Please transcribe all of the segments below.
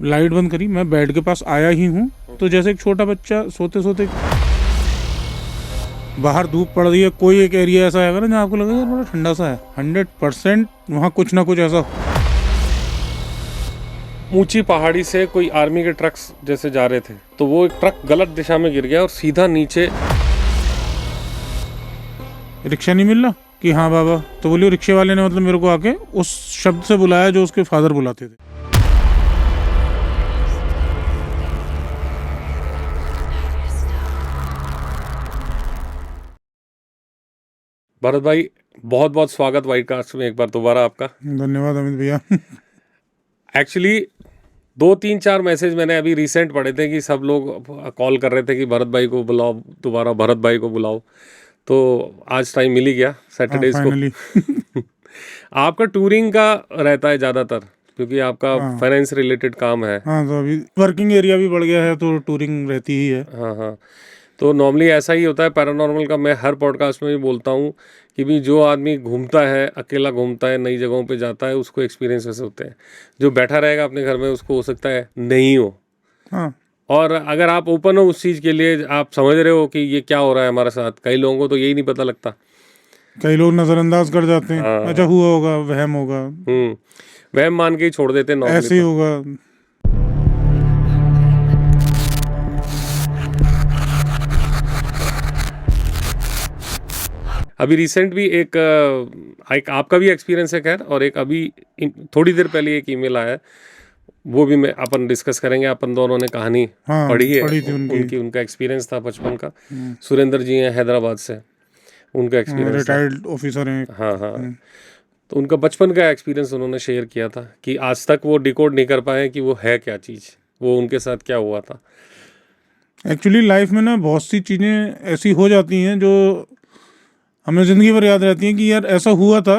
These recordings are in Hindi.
लाइट बंद करी, मैं बेड के पास आया ही हूँ तो जैसे एक छोटा बच्चा सोते सोते, बाहर धूप पड़ रही है, कोई एक एरिया ऐसा आएगा ना जहाँ आपको लगेगा बड़ा ठंडा सा है, 100% वहाँ कुछ ना कुछ ऐसा। ऊंची पहाड़ी से कोई आर्मी के ट्रक्स जैसे जा रहे थे तो वो एक ट्रक गलत दिशा में गिर गया और सीधा नीचे। रिक्शा नहीं मिल रहा कि हाँ बाबा, तो बोलिए रिक्शे वाले ने मतलब मेरे को आके उस शब्द से बुलाया जो उसके फादर बुलाते थे। भरत भाई, बहुत बहुत स्वागत वाइड कास्ट में एक बार दोबारा आपका। धन्यवाद अमित भैया। एक्चुअली 2-3-4 मैसेज मैंने अभी रिसेंट पढ़े थे कि सब लोग कॉल कर रहे थे कि भरत भाई को बुलाओ, दोबारा भरत भाई को बुलाओ, तो आज टाइम मिल ही गया सैटरडेज को। आपका टूरिंग का रहता है ज़्यादातर क्योंकि आपका फाइनेंस रिलेटेड काम है। हाँ, तो अभी वर्किंग एरिया भी बढ़ गया है तो टूरिंग रहती ही है। हाँ हाँ, तो नॉर्मली ऐसा ही होता है पैरानॉर्मल का। मैं हर पॉडकास्ट में भी बोलता हूँ कि भी जो आदमी घूमता है, अकेला घूमता है, नई जगहों पे जाता है, उसको एक्सपीरियंस वैसे होते हैं। जो बैठा रहेगा अपने घर में उसको हो सकता है नहीं हो। हाँ, और अगर आप ओपन हो उस चीज़ के लिए, आप समझ रहे हो कि ये क्या हो रहा है हमारे साथ, कई लोगों को तो यही नहीं पता लगता। कई लोग नजरअंदाज कर जाते हैं। हाँ। अच्छा हुआ होगा, वहम होगा, वहम मान के ही छोड़ देते हैं ऐसे ही नॉर्मली। होगा। अभी रिसेंट भी एक आपका भी एक्सपीरियंस है खैर, और एक अभी थोड़ी देर पहले एक ईमेल आया है, वो भी मैं अपन डिस्कस करेंगे। अपन दोनों ने कहानी पढ़ी है, पढ़ी थी उनकी। उनका एक्सपीरियंस था बचपन का। सुरेंद्र जी हैं हैदराबाद से, उनका एक्सपीरियंस रिटायर्ड ऑफिसर हैं। हाँ हाँ, तो उनका बचपन का एक्सपीरियंस उन्होंने शेयर किया था कि आज तक वो डिकोड नहीं कर पाए कि वो है क्या चीज़, वो उनके साथ क्या हुआ था। एक्चुअली लाइफ में ना बहुत सी चीज़ें ऐसी हो जाती हैं जो हमें ज़िंदगी भर याद रहती हैं कि यार ऐसा हुआ था,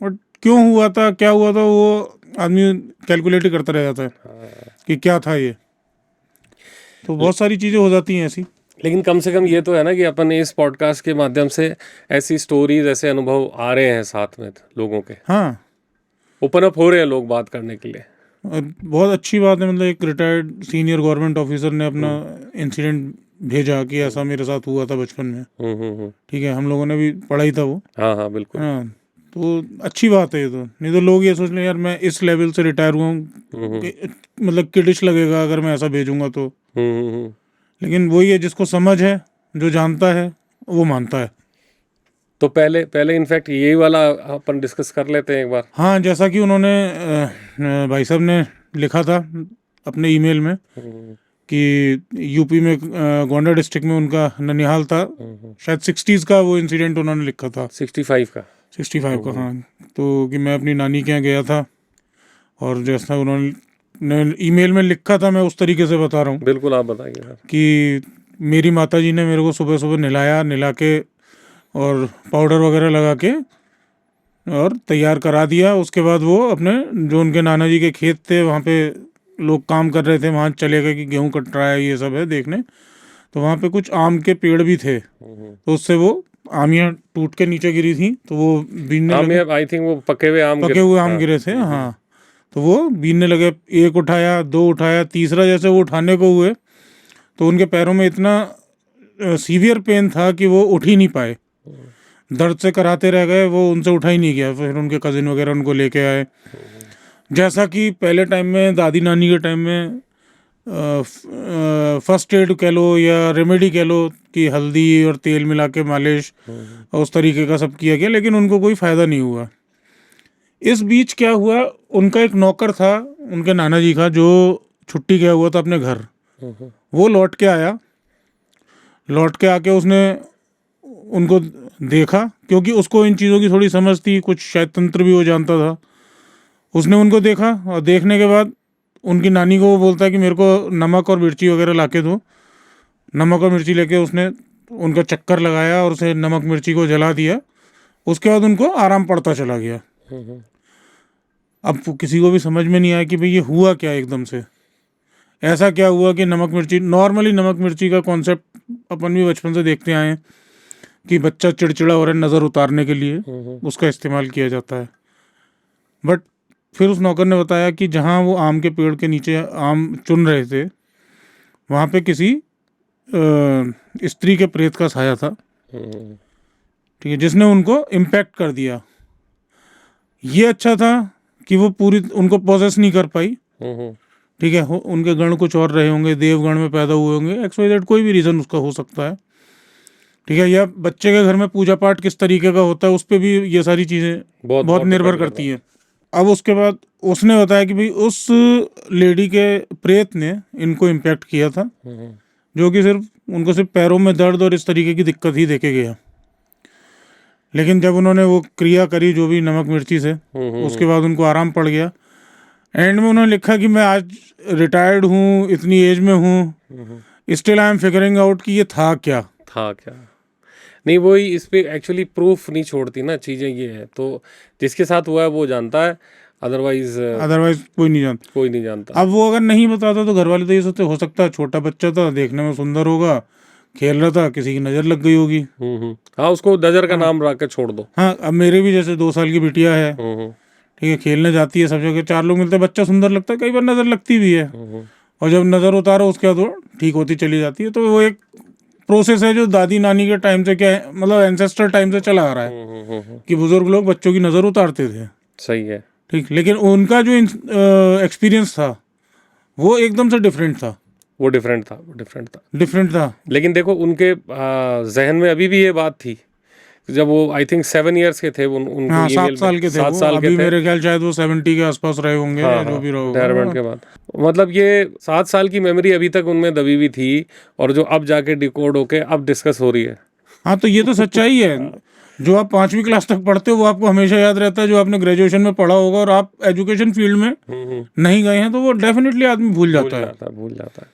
बट क्यों हुआ था, क्या हुआ था, वो आदमी कैलकुलेट ही करता रह जाता है कि क्या था ये। तो बहुत सारी चीज़ें हो जाती हैं ऐसी। लेकिन कम से कम ये तो है ना कि अपन इस पॉडकास्ट के माध्यम से ऐसी स्टोरीज, ऐसे अनुभव आ रहे हैं साथ में लोगों के। हाँ, ओपन अप हो रहे हैं लोग बात करने के लिए। और बहुत अच्छी बात है, मतलब एक रिटायर्ड सीनियर गवर्नमेंट ऑफिसर ने अपना इंसिडेंट भेजा कि ऐसा मेरे साथ हुआ था बचपन में। ठीक है, हम लोगों ने भी पढ़ा ही था वो। हाँ हाँ बिल्कुल। हाँ, तो अच्छी बात है ये तो। नहीं तो लोग ये सोच लें यार मैं इस लेवल से रिटायर हुआ हूँ, मतलब किडिश लगेगा अगर मैं ऐसा भेजूंगा तो। लेकिन वही है, जिसको समझ है, जो जानता है, वो मानता है। तो पहले इनफैक्ट यही वाला अपन डिस्कस कर लेते हैं एक बार। हाँ, जैसा कि उन्होंने भाई साहब ने लिखा था अपने ईमेल में कि यूपी में गोंडा डिस्ट्रिक्ट में उनका ननिहाल था, शायद 60s का वो इंसिडेंट उन्होंने लिखा था। 65 का। 65 का, हाँ। तो कि मैं अपनी नानी के यहाँ गया था और जैसा उन्होंने ईमेल में लिखा था मैं उस तरीके से बता रहा हूँ। बिल्कुल, आप बताइए सर। कि मेरी माता जी ने मेरे को सुबह सुबह नला के और पाउडर वगैरह लगा के और तैयार करा दिया। उसके बाद वो अपने जो उनके नाना जी के खेत थे, वहाँ पे लोग काम कर रहे थे, वहाँ चले गए कि गेहूँ कट रहा है, ये सब है देखने। तो वहाँ पे कुछ आम के पेड़ भी थे, तो उससे वो आमियाँ टूट के नीचे गिरी थी, तो वो बीनने लगे। आई थिंक वो पके हुए आम गिरे थे। हाँ, तो वो बीनने लगे। एक उठाया, दो उठाया, तीसरा जैसे वो उठाने को हुए तो उनके पैरों में इतना सीवियर पेन था कि वो उठ ही नहीं पाए, दर्द से कराते रह गए, वो उनसे उठा ही नहीं गया। फिर उनके कजिन वगैरह उनको लेके आए। जैसा कि पहले टाइम में दादी नानी के टाइम में फर्स्ट एड कह लो या रेमेडी कह लो कि हल्दी और तेल मिला के मालिश, उस तरीके का सब किया गया, लेकिन उनको कोई फ़ायदा नहीं हुआ। इस बीच क्या हुआ, उनका एक नौकर था उनके नाना जी का, जो छुट्टी गया हुआ था अपने घर। वो लौट के आया, लौट के आके उसने उनको देखा, क्योंकि उसको इन चीज़ों की थोड़ी समझ थी, कुछ शायद तंत्र भी वो जानता था। उसने उनको देखा और देखने के बाद उनकी नानी को वो बोलता है कि मेरे को नमक और मिर्ची वगैरह ला के दो। नमक और मिर्ची लेके उसने उनका चक्कर लगाया और उसे नमक मिर्ची को जला दिया। उसके बाद उनको आराम पड़ता चला गया। अब किसी को भी समझ में नहीं आया कि भाई ये हुआ क्या, एकदम से ऐसा क्या हुआ कि नमक मिर्ची। नॉर्मली नमक मिर्ची का कॉन्सेप्ट अपन भी बचपन से देखते आए हैं कि बच्चा चिड़चिड़ा हो रहा है, नज़र उतारने के लिए उसका इस्तेमाल किया जाता है। बट फिर उस नौकर ने बताया कि जहाँ वो आम के पेड़ के नीचे आम चुन रहे थे वहाँ पे किसी स्त्री के प्रेत का साया था, ठीक है, जिसने उनको इम्पैक्ट कर दिया। ये अच्छा था कि वो पूरी उनको पोजेस नहीं कर पाई, ठीक है, उनके गण कुछ और रहे होंगे, देवगण में पैदा हुए होंगे, XYZ कोई भी रीज़न उसका हो सकता है, ठीक है, या बच्चे के घर में पूजा पाठ किस तरीके का होता है उस पर भी ये सारी चीज़ें बहुत निर्भर करती है। अब उसके बाद उसने बताया कि भाई उस लेडी के प्रेत ने इनको इम्पैक्ट किया था, जो कि उनको सिर्फ पैरों में दर्द और इस तरीके की दिक्कत ही देके गया। लेकिन जब उन्होंने वो क्रिया करी जो भी नमक मिर्ची से, उसके बाद उनको आराम पड़ गया। एंड में उन्होंने लिखा कि मैं आज रिटायर्ड हूँ, इतनी एज में हूँ, still I am figuring out कि ये था क्या। नहीं, वही इस पे एक्चुअली प्रूफ नहीं छोड़ती ना चीज़ें, ये है। तो जिसके साथ हुआ है वो जानता है, अदरवाइज कोई नहीं जानता। अब वो अगर नहीं बताता तो घर वाले तो ये सोचते हो सकता है छोटा बच्चा था, देखने में सुंदर होगा, खेल रहा था, किसी की नज़र लग गई होगी। हाँ, उसको नज़र का नाम रख के छोड़ दो। हाँ, अब मेरे भी जैसे 2 साल की बिटिया है, ठीक है, खेलने जाती है, सब जगह 4 लोग मिलते हैं, बच्चा सुंदर लगता है, कई बार नज़र लगती भी है, और जब नज़र उतारो उसके बाद वो ठीक होती चली जाती है। तो वो एक प्रोसेस है जो दादी नानी के टाइम से, क्या मतलब एंसेस्टर टाइम से चला आ रहा है कि बुजुर्ग लोग बच्चों की नज़र उतारते थे। सही है, ठीक, लेकिन उनका जो एक्सपीरियंस था वो एकदम से डिफरेंट था। लेकिन देखो उनके जहन में अभी भी ये बात थी जब वो आई थिंक 7 years के थे, उनको हाँ, 7 साल के थे, 7 साल के अभी थे। मेरे ख्याल शायद वो 70 के आसपास रहे होंगे, जो भी रहा रिटायरमेंट के बाद। मतलब ये 7 साल की मेमोरी अभी तक उनमें दबी हुई थी, और जो अब जाके डिकोड होके अब डिस्कस हो रही है। हाँ, तो ये तो सच्चाई है। जो आप 5वीं क्लास तक पढ़ते हो वो आपको हमेशा याद रहता है, जो आपने ग्रेजुएशन में पढ़ा होगा और आप एजुकेशन फील्ड में नहीं गए हैं तो वो डेफिनेटली आदमी भूल जाता है।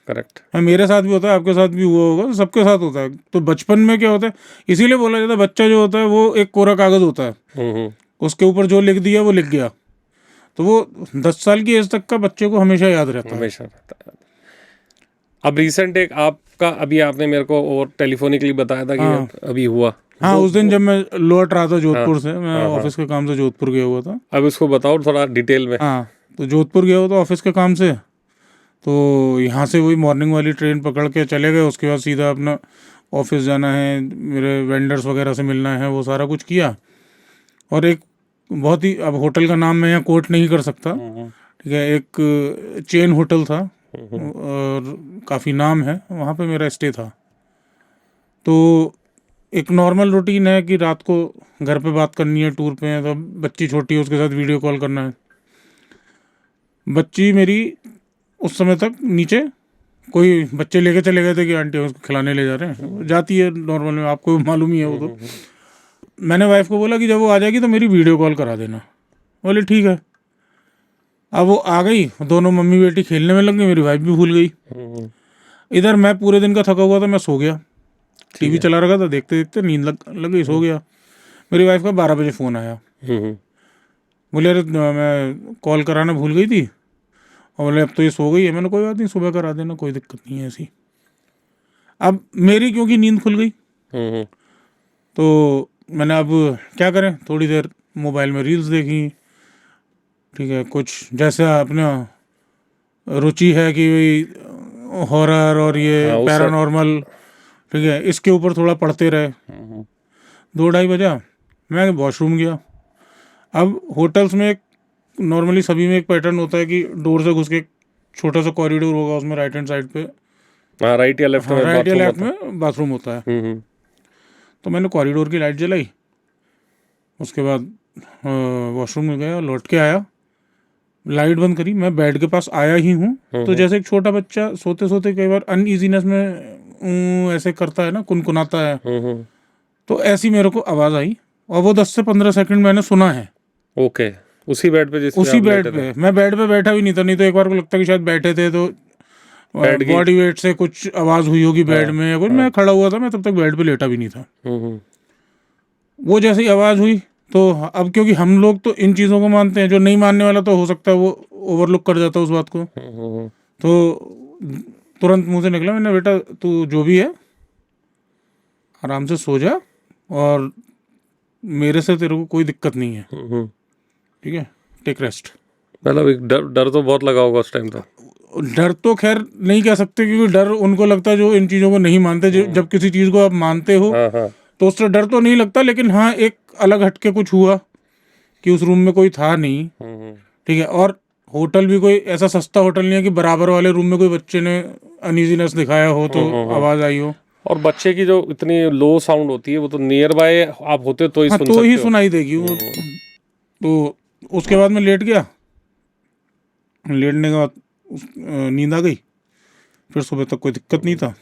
करेक्ट। मेरे साथ भी होता है, आपके साथ भी हुआ होगा, सबके साथ होता है। तो बचपन में क्या होता है, इसीलिए बोला जाता है बच्चा जो होता है वो एक कोरा कागज होता है, उसके ऊपर जो लिख दिया वो लिख गया। तो वो 10 साल की एज तक का बच्चे को हमेशा याद रहता है। अब रिसेंट एक आपका, अभी आपने मेरे को और टेलीफोनिकली बताया था कि अभी हुआ। हाँ, उस दिन जब मैं लौट रहा था जोधपुर से, मैं ऑफिस के काम से जोधपुर गया हुआ था। अब इसको बताओ थोड़ा डिटेल में। हाँ, तो जोधपुर गया हुआ था ऑफिस के काम से, तो यहाँ से वही मॉर्निंग वाली ट्रेन पकड़ के चले गए। उसके बाद सीधा अपना ऑफिस जाना है, मेरे वेंडर्स वगैरह से मिलना है, वो सारा कुछ किया। और एक बहुत ही, अब होटल का नाम मैं यहाँ कोट नहीं कर सकता, ठीक है, एक चेन होटल था और काफ़ी नाम है, वहाँ पे मेरा स्टे था। तो एक नॉर्मल रूटीन है कि रात को घर पे बात करनी है, टूर पे है तो बच्ची छोटी है उसके साथ वीडियो कॉल करना है। बच्ची मेरी उस समय तक नीचे, कोई बच्चे लेके चले गए थे कि आंटी उसको खिलाने ले जा रहे हैं, जाती है नॉर्मल में, आपको मालूम ही है वो। तो मैंने वाइफ को बोला कि जब वो आ जाएगी तो मेरी वीडियो कॉल करा देना। बोले ठीक है। अब वो आ गई, दोनों मम्मी बेटी खेलने में लग गई, मेरी वाइफ भी भूल गई। इधर मैं पूरे दिन का थका हुआ था, मैं सो गया, टीवी चला रखा था, देखते देखते नींद लग गई, सो गया। मेरी वाइफ का 12 बजे फ़ोन आया, बोले अरे मैं कॉल कराना भूल गई थी, और बोले अब तो ये सो गई है। मैंने कोई बात नहीं, सुबह करा देना, कोई दिक्कत नहीं है ऐसी। अब मेरी क्योंकि नींद खुल गई, तो मैंने अब क्या करें, थोड़ी देर मोबाइल में रील्स देखी, ठीक है, कुछ जैसे अपना रुचि है कि भाई हॉरर और ये पैरानॉर्मल, ठीक है, इसके ऊपर थोड़ा पढ़ते रहे। 2-2:30 बजा, मैं वॉशरूम गया। अब होटल्स में नॉर्मली सभी में एक पैटर्न होता है कि डोर से घुस के छोटा सा कॉरिडोर होगा, उसमें राइट हैंड साइड पे, राइट या लेफ्ट में बाथरूम होता है। तो मैंने कॉरिडोर की लाइट जलाई, उसके बाद वॉशरूम में गया, लौट के आया, लाइट बंद करी, मैं बेड के पास आया ही हूँ, तो जैसे एक छोटा बच्चा सोते सोते कई बार अनईजीनेस में ऐसे करता है ना, कुनकुनाता है, तो ऐसी मेरे को आवाज़ आई, और वो 10 से 15 सेकंड मैंने सुना है। ओके, उसी बेड पे मैं बेड पे बैठा भी नहीं था, नहीं तो एक बार को लगता है कि शायद बैठे थे तो बॉडी वेट से कुछ आवाज़ हुई होगी बेड में या कुछ। मैं खड़ा हुआ था, मैं तब तक बेड पे लेटा भी नहीं था। वो जैसे ही आवाज़ हुई, तो अब क्योंकि हम लोग तो इन चीज़ों को मानते हैं, जो नहीं मानने वाला तो हो सकता है वो ओवरलुक कर जाता है उस बात को। तो तुरंत मुंह से निकला, मैंने बेटा तू जो भी है आराम से सो जा, और मेरे से तेरे को कोई दिक्कत नहीं है, ठीक है, टेक रेस्ट। मतलब एक डर डर तो बहुत लगा होगा उस टाइम तो। डर तो खैर नहीं कह सकते, क्योंकि डर उनको लगता है जो इन चीज़ों को नहीं मानते। जब किसी चीज़ को आप मानते हो हाँ हाँ। तो उससे डर तो नहीं लगता, लेकिन हाँ एक अलग हटके कुछ हुआ कि उस रूम में कोई था नहीं। ठीक है, और होटल भी कोई ऐसा सस्ता होटल नहीं है कि बराबर वाले रूम में कोई बच्चे ने अनईजीनेस दिखाया हो तो आवाज़ आई हो। और बच्चे की जो इतनी लो साउंड होती है वो तो नियर बाय आप होते तो ही हाँ सुन तो ही सकते हो। सुनाई देगी वो। तो उसके बाद मैं लेट गया। लेटने के बाद नींद आ गई। फिर सुबह तक कोई दिक्कत नहीं था।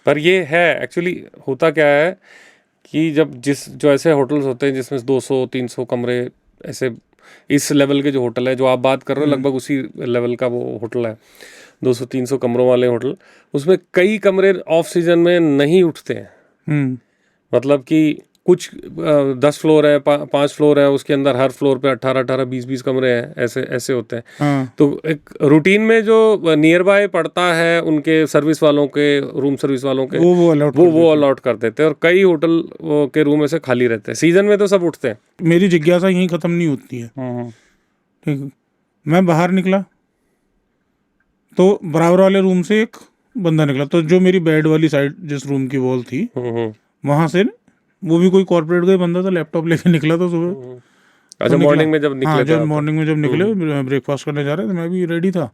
पर ये है एक्चुअली होता क्या है कि जब जो ऐसे होटल्स होते हैं जिसमें 200-300 कमरे ऐसे, इस लेवल के जो होटल है जो आप बात कर रहे हो लगभग उसी लेवल का वो होटल है, 200-300 कमरों वाले होटल, उसमें कई कमरे ऑफ सीजन में नहीं उठते हैं। हम्म। मतलब कि कुछ 10 फ्लोर है, 5 फ्लोर है, उसके अंदर हर फ्लोर पे 18-18 20-20 कमरे हैं, ऐसे ऐसे होते हैं। हाँ तो एक रूटीन में जो नियर बाय पड़ता है उनके सर्विस वालों के, रूम सर्विस वालों के, वो अलाउड कर वो देते हैं। अलॉट कर देते हैं और कई होटल के रूम ऐसे खाली रहते हैं। सीजन में तो सब उठते हैं। मेरी जिज्ञासा यहीं ख़त्म नहीं होती है। ठीक है, मैं बाहर निकला तो बराबर वाले रूम से एक बंदा निकला, तो जो मेरी बेड वाली साइड जिस रूम की वॉल थी वहाँ से, वो भी कोई कॉर्पोरेट का ही बंदा था, लैपटॉप लेके निकला था सुबह। अच्छा, निकला। मॉर्निंग में जब हाँ निकले थे जब आप तो? मॉर्निंग में जब निकले ब्रेकफास्ट करने जा रहे थे, मैं भी रेडी था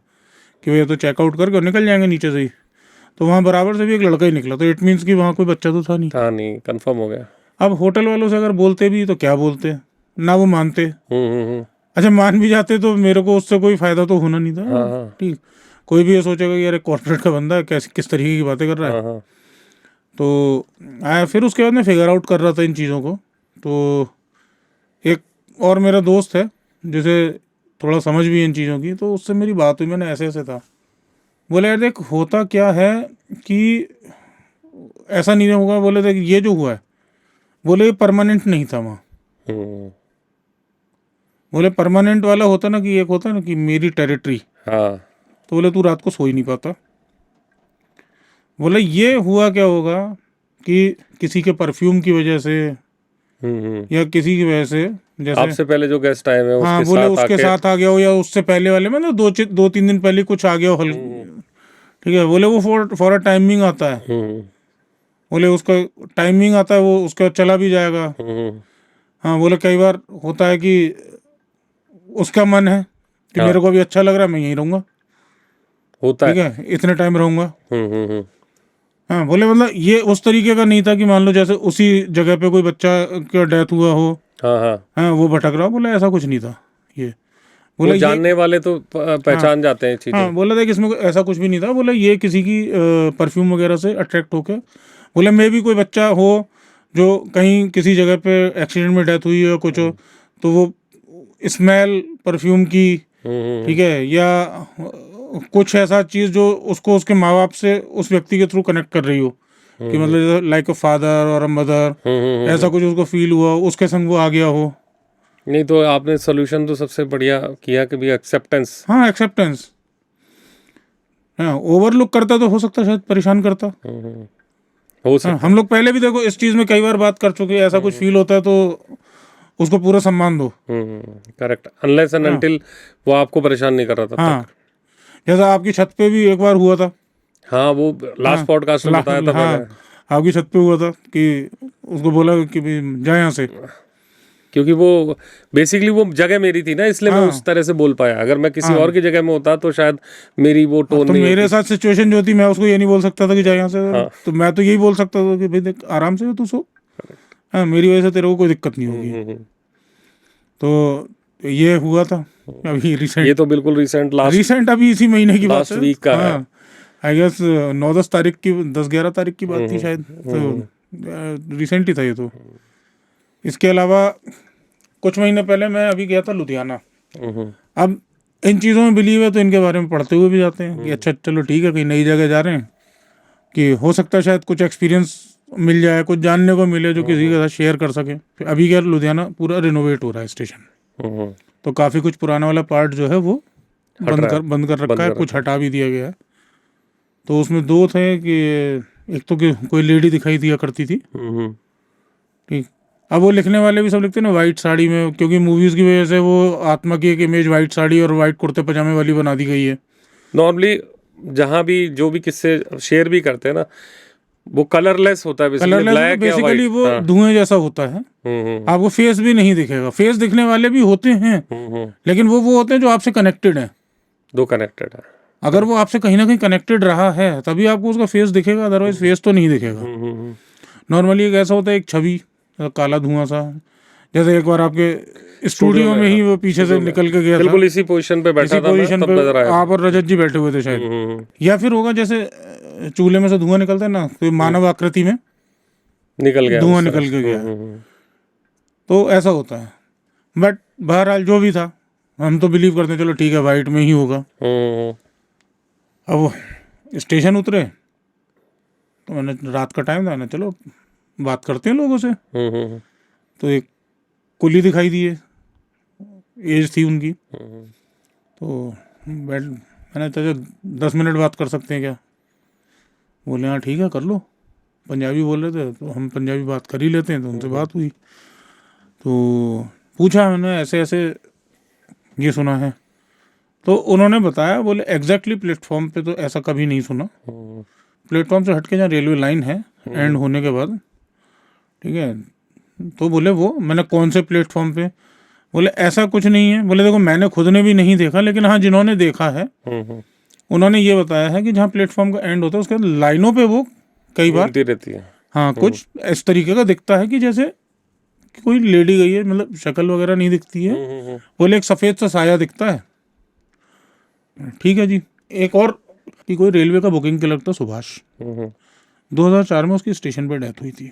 कि भैया तो चेकआउट करके और निकल जाएंगे नीचे से ही। तो वहाँ बराबर से भी एक लड़का ही निकला, तो इट मीन्स कि वहाँ कोई बच्चा तो था नहीं। था नहीं, कंफर्म हो गया। अब होटल वालों से अगर बोलते भी तो क्या बोलते, ना वो मानते। हम्म। अच्छा मान भी जाते तो मेरे को उससे कोई फायदा तो होना नहीं था। हाँ हाँ ठीक, कोई भी ये सोचेगा कि यार कॉर्पोरेट का बंदा है, कैसे किस तरीके की बातें कर रहा है। हाँ हाँ। तो आया, फिर उसके बाद मैं फिगर आउट कर रहा था इन चीज़ों को। तो एक और मेरा दोस्त है जिसे थोड़ा समझ भी है इन चीज़ों की, तो उससे मेरी बात हुई, मैंने ऐसे ऐसे था। बोले यार देख होता क्या है कि ऐसा नहीं होगा। बोले देख ये जो हुआ है, बोले ये परमानेंट नहीं था वहाँ। हम्म। बोले परमानेंट वाला होता ना कि एक होता ना कि मेरी टेरिटरी, हाँ। तो बोले तू रात को सो ही नहीं पाता। बोले ये हुआ क्या होगा कि किसी के परफ्यूम की वजह से या किसी की वजह से, जैसे आपसे पहले जो गेस्ट आए हुए हैं हाँ उसके बोले साथ उसके आके। साथ आ गया हो, या उससे पहले वाले में ना 2-3 दिन पहले कुछ आ गया हो ठीक है, बोले वो फॉर अ टाइमिंग आता है। बोले उसका टाइमिंग आता है, वो उसका चला भी जाएगा। हाँ बोले कई बार होता है कि उसका मन है कि हाँ मेरे को अभी अच्छा लग रहा है, मैं यहीं रहूँगा। होता ठीक है। है, इतने टाइम रहूँगा। हम्म। हाँ बोले मतलब ये उस तरीके का नहीं था कि मान लो जैसे उसी जगह पे कोई बच्चा का डेथ हुआ हो, हाँ हाँ। हाँ वो भटक रहा हो। बोले ऐसा कुछ नहीं था ये। वो बोले ये जानने वाले तो हाँ पहचान जाते हैं चीजें। हाँ, बोला था कि इसमें ऐसा कुछ भी नहीं था। बोले ये किसी की परफ्यूम वगैरह से अट्रैक्ट होके, बोले मे भी कोई बच्चा हो जो कहीं किसी जगह पे एक्सीडेंट में डेथ हुई है या कुछ हो, तो वो स्मेल परफ्यूम की, ठीक है, या कुछ ऐसा चीज़ जो उसको उसके माँ बाप से उस व्यक्ति के थ्रू कनेक्ट कर रही हो, कि मतलब लाइक अ फादर और अ मदर, ऐसा कुछ उसको फील हुआ, उसके संग वो आ गया हो। नहीं तो आपने सोल्यूशन तो सबसे बढ़िया किया कि भी एक्सेप्टेंस। हाँ एक्सेप्टेंस। हाँ ओवरलुक करता तो हो सकता शायद परेशान करता। हो हाँ सकता हम लोग पहले भी देखो इस चीज़ में कई बार बात कर चुके हैं, ऐसा कुछ फील होता है तो उसको पूरा सम्मान दो। है। करेक्ट, अनलेस एंड हाँ अनटिल वो आपको परेशान नहीं कर रहा तब हाँ, तक। जैसा आपकी छत पे भी एक बार हुआ था। हाँ वो लास्ट हाँ पॉडकास्ट में बताया था मैंने। हाँ, आपकी छत पे हुआ था कि उसको बोला कि भी जा यहाँ से। क्योंकि वो बेसिकली वो जगह मेरी थी ना, इसलिए मैं हाँ उस तरह से बोल पाया। अगर मैं किसी और हाँ की जगह में होता तो शायद मेरी वो हाँ, टोन तो नहीं मेरे होती। साथ सिचुएशन जो थी, मैं उसको ये नहीं बोल सकता था कि जा यहाँ से। हाँ। तो मैं तो यही बोल सकता था कि भाई देख आराम से तू सो, हाँ मेरी वजह से तेरे को कोई दिक्कत नहीं होगी। तो ये हुआ था अभी ये रिसेंट। तो बिल्कुल रिसेंट रिसेंट अभी इसी महीने की बात लास्ट है। वीक का है। हाँ आई गेस 9-10 तारीख की, 10-11 तारीख की बात थी शायद। तो रिसेंट ही था ये तो। इसके अलावा कुछ महीने पहले मैं अभी गया था लुधियाना। अब इन चीज़ों में बिलीव है तो इनके बारे में पढ़ते हुए भी जाते हैं कि अच्छा चलो ठीक है, कहीं नई जगह जा रहे हैं, कि हो सकता है शायद कुछ एक्सपीरियंस मिल जाए, कुछ जानने को मिले जो किसी के साथ शेयर कर सके। फिर अभी क्या लुधियाना पूरा रिनोवेट हो रहा है स्टेशन, तो काफ़ी कुछ पुराना वाला पार्ट जो है वो बंद कर रखा है, कुछ हटा भी दिया गया है। तो उसमें दो थे कि एक तो कि कोई लेडी दिखाई दिया करती थी, ठीक, अब वो लिखने वाले भी सब लिखते हैं ना वाइट साड़ी में, क्योंकि मूवीज़ की वजह से वो आत्मा की एक इमेज वाइट साड़ी और वाइट कुर्ते पजामे वाली बना दी गई है। नॉर्मली जहाँ भी जो भी किस्से शेयर भी करते हैं ना, वो कलरलेस होता है, बेसिकली कलरलेस ब्लैक या बेसिकली वाइट। वो हाँ। धुएं जैसा होता है, आपको फेस भी नहीं दिखेगा। फेस दिखने वाले भी होते हैं, लेकिन वो होते हैं जो आपसे कनेक्टेड हैं। दो कनेक्टेड है। अगर वो आपसे कहीं ना कहीं कनेक्टेड रहा है तभी आपको उसका फेस दिखेगा, अदरवाइज फेस तो नहीं दिखेगा। नॉर्मली एक ऐसा होता है, एक छवि, काला धुआं सा, जैसे एक बार आपके स्टूडियो में ही वो पीछे से निकल के गया था, बिल्कुल इसी पोजीशन पे बैठा इसी था मैं, पोजीशन तब पे नजर आया। आप और रजत जी बैठे हुए थे शायद। या फिर होगा जैसे चूल्हे में से धुआं निकलता है ना, तो मानव आकृति में निकल गया धुआं उस तरह निकल के से। गया, तो ऐसा होता है। बट बहरहाल जो भी था, हम तो बिलीव करते हैं चलो ठीक है वाइट में ही होगा। अब स्टेशन उतरे तो मैंने, रात का टाइम था ना, चलो बात करते हैं लोगों से। तो एक कुली दिखाई दी है, एज थी उनकी, तो मैंने तो 10 मिनट बात कर सकते हैं क्या? बोले हाँ ठीक है कर लो। पंजाबी बोल रहे थे तो हम पंजाबी बात कर ही लेते हैं, तो उनसे बात हुई। तो पूछा मैंने ऐसे ऐसे ये सुना है, तो उन्होंने बताया, बोले एग्जैक्टली प्लेटफॉर्म पे तो ऐसा कभी नहीं सुना। प्लेटफॉर्म से हट के जहाँ रेलवे लाइन है एंड होने के बाद, ठीक है, तो बोले वो, मैंने कौन से प्लेटफॉर्म पे? बोले ऐसा कुछ नहीं है। बोले देखो मैंने खुद ने भी नहीं देखा, लेकिन हाँ जिन्होंने देखा है उन्होंने ये बताया है कि जहाँ प्लेटफॉर्म का एंड होता है उसके लाइनों पे वो कई बार रहती है। हाँ कुछ इस तरीके का दिखता है कि जैसे कि कोई लेडी गई है, मतलब शक्ल वगैरह नहीं दिखती है। बोले एक सफ़ेद सा साया दिखता है। ठीक है जी। एक और कि कोई रेलवे का बुकिंग क्लर्क था सुभाष, 2004 में उसकी स्टेशन पर डेथ हुई थी।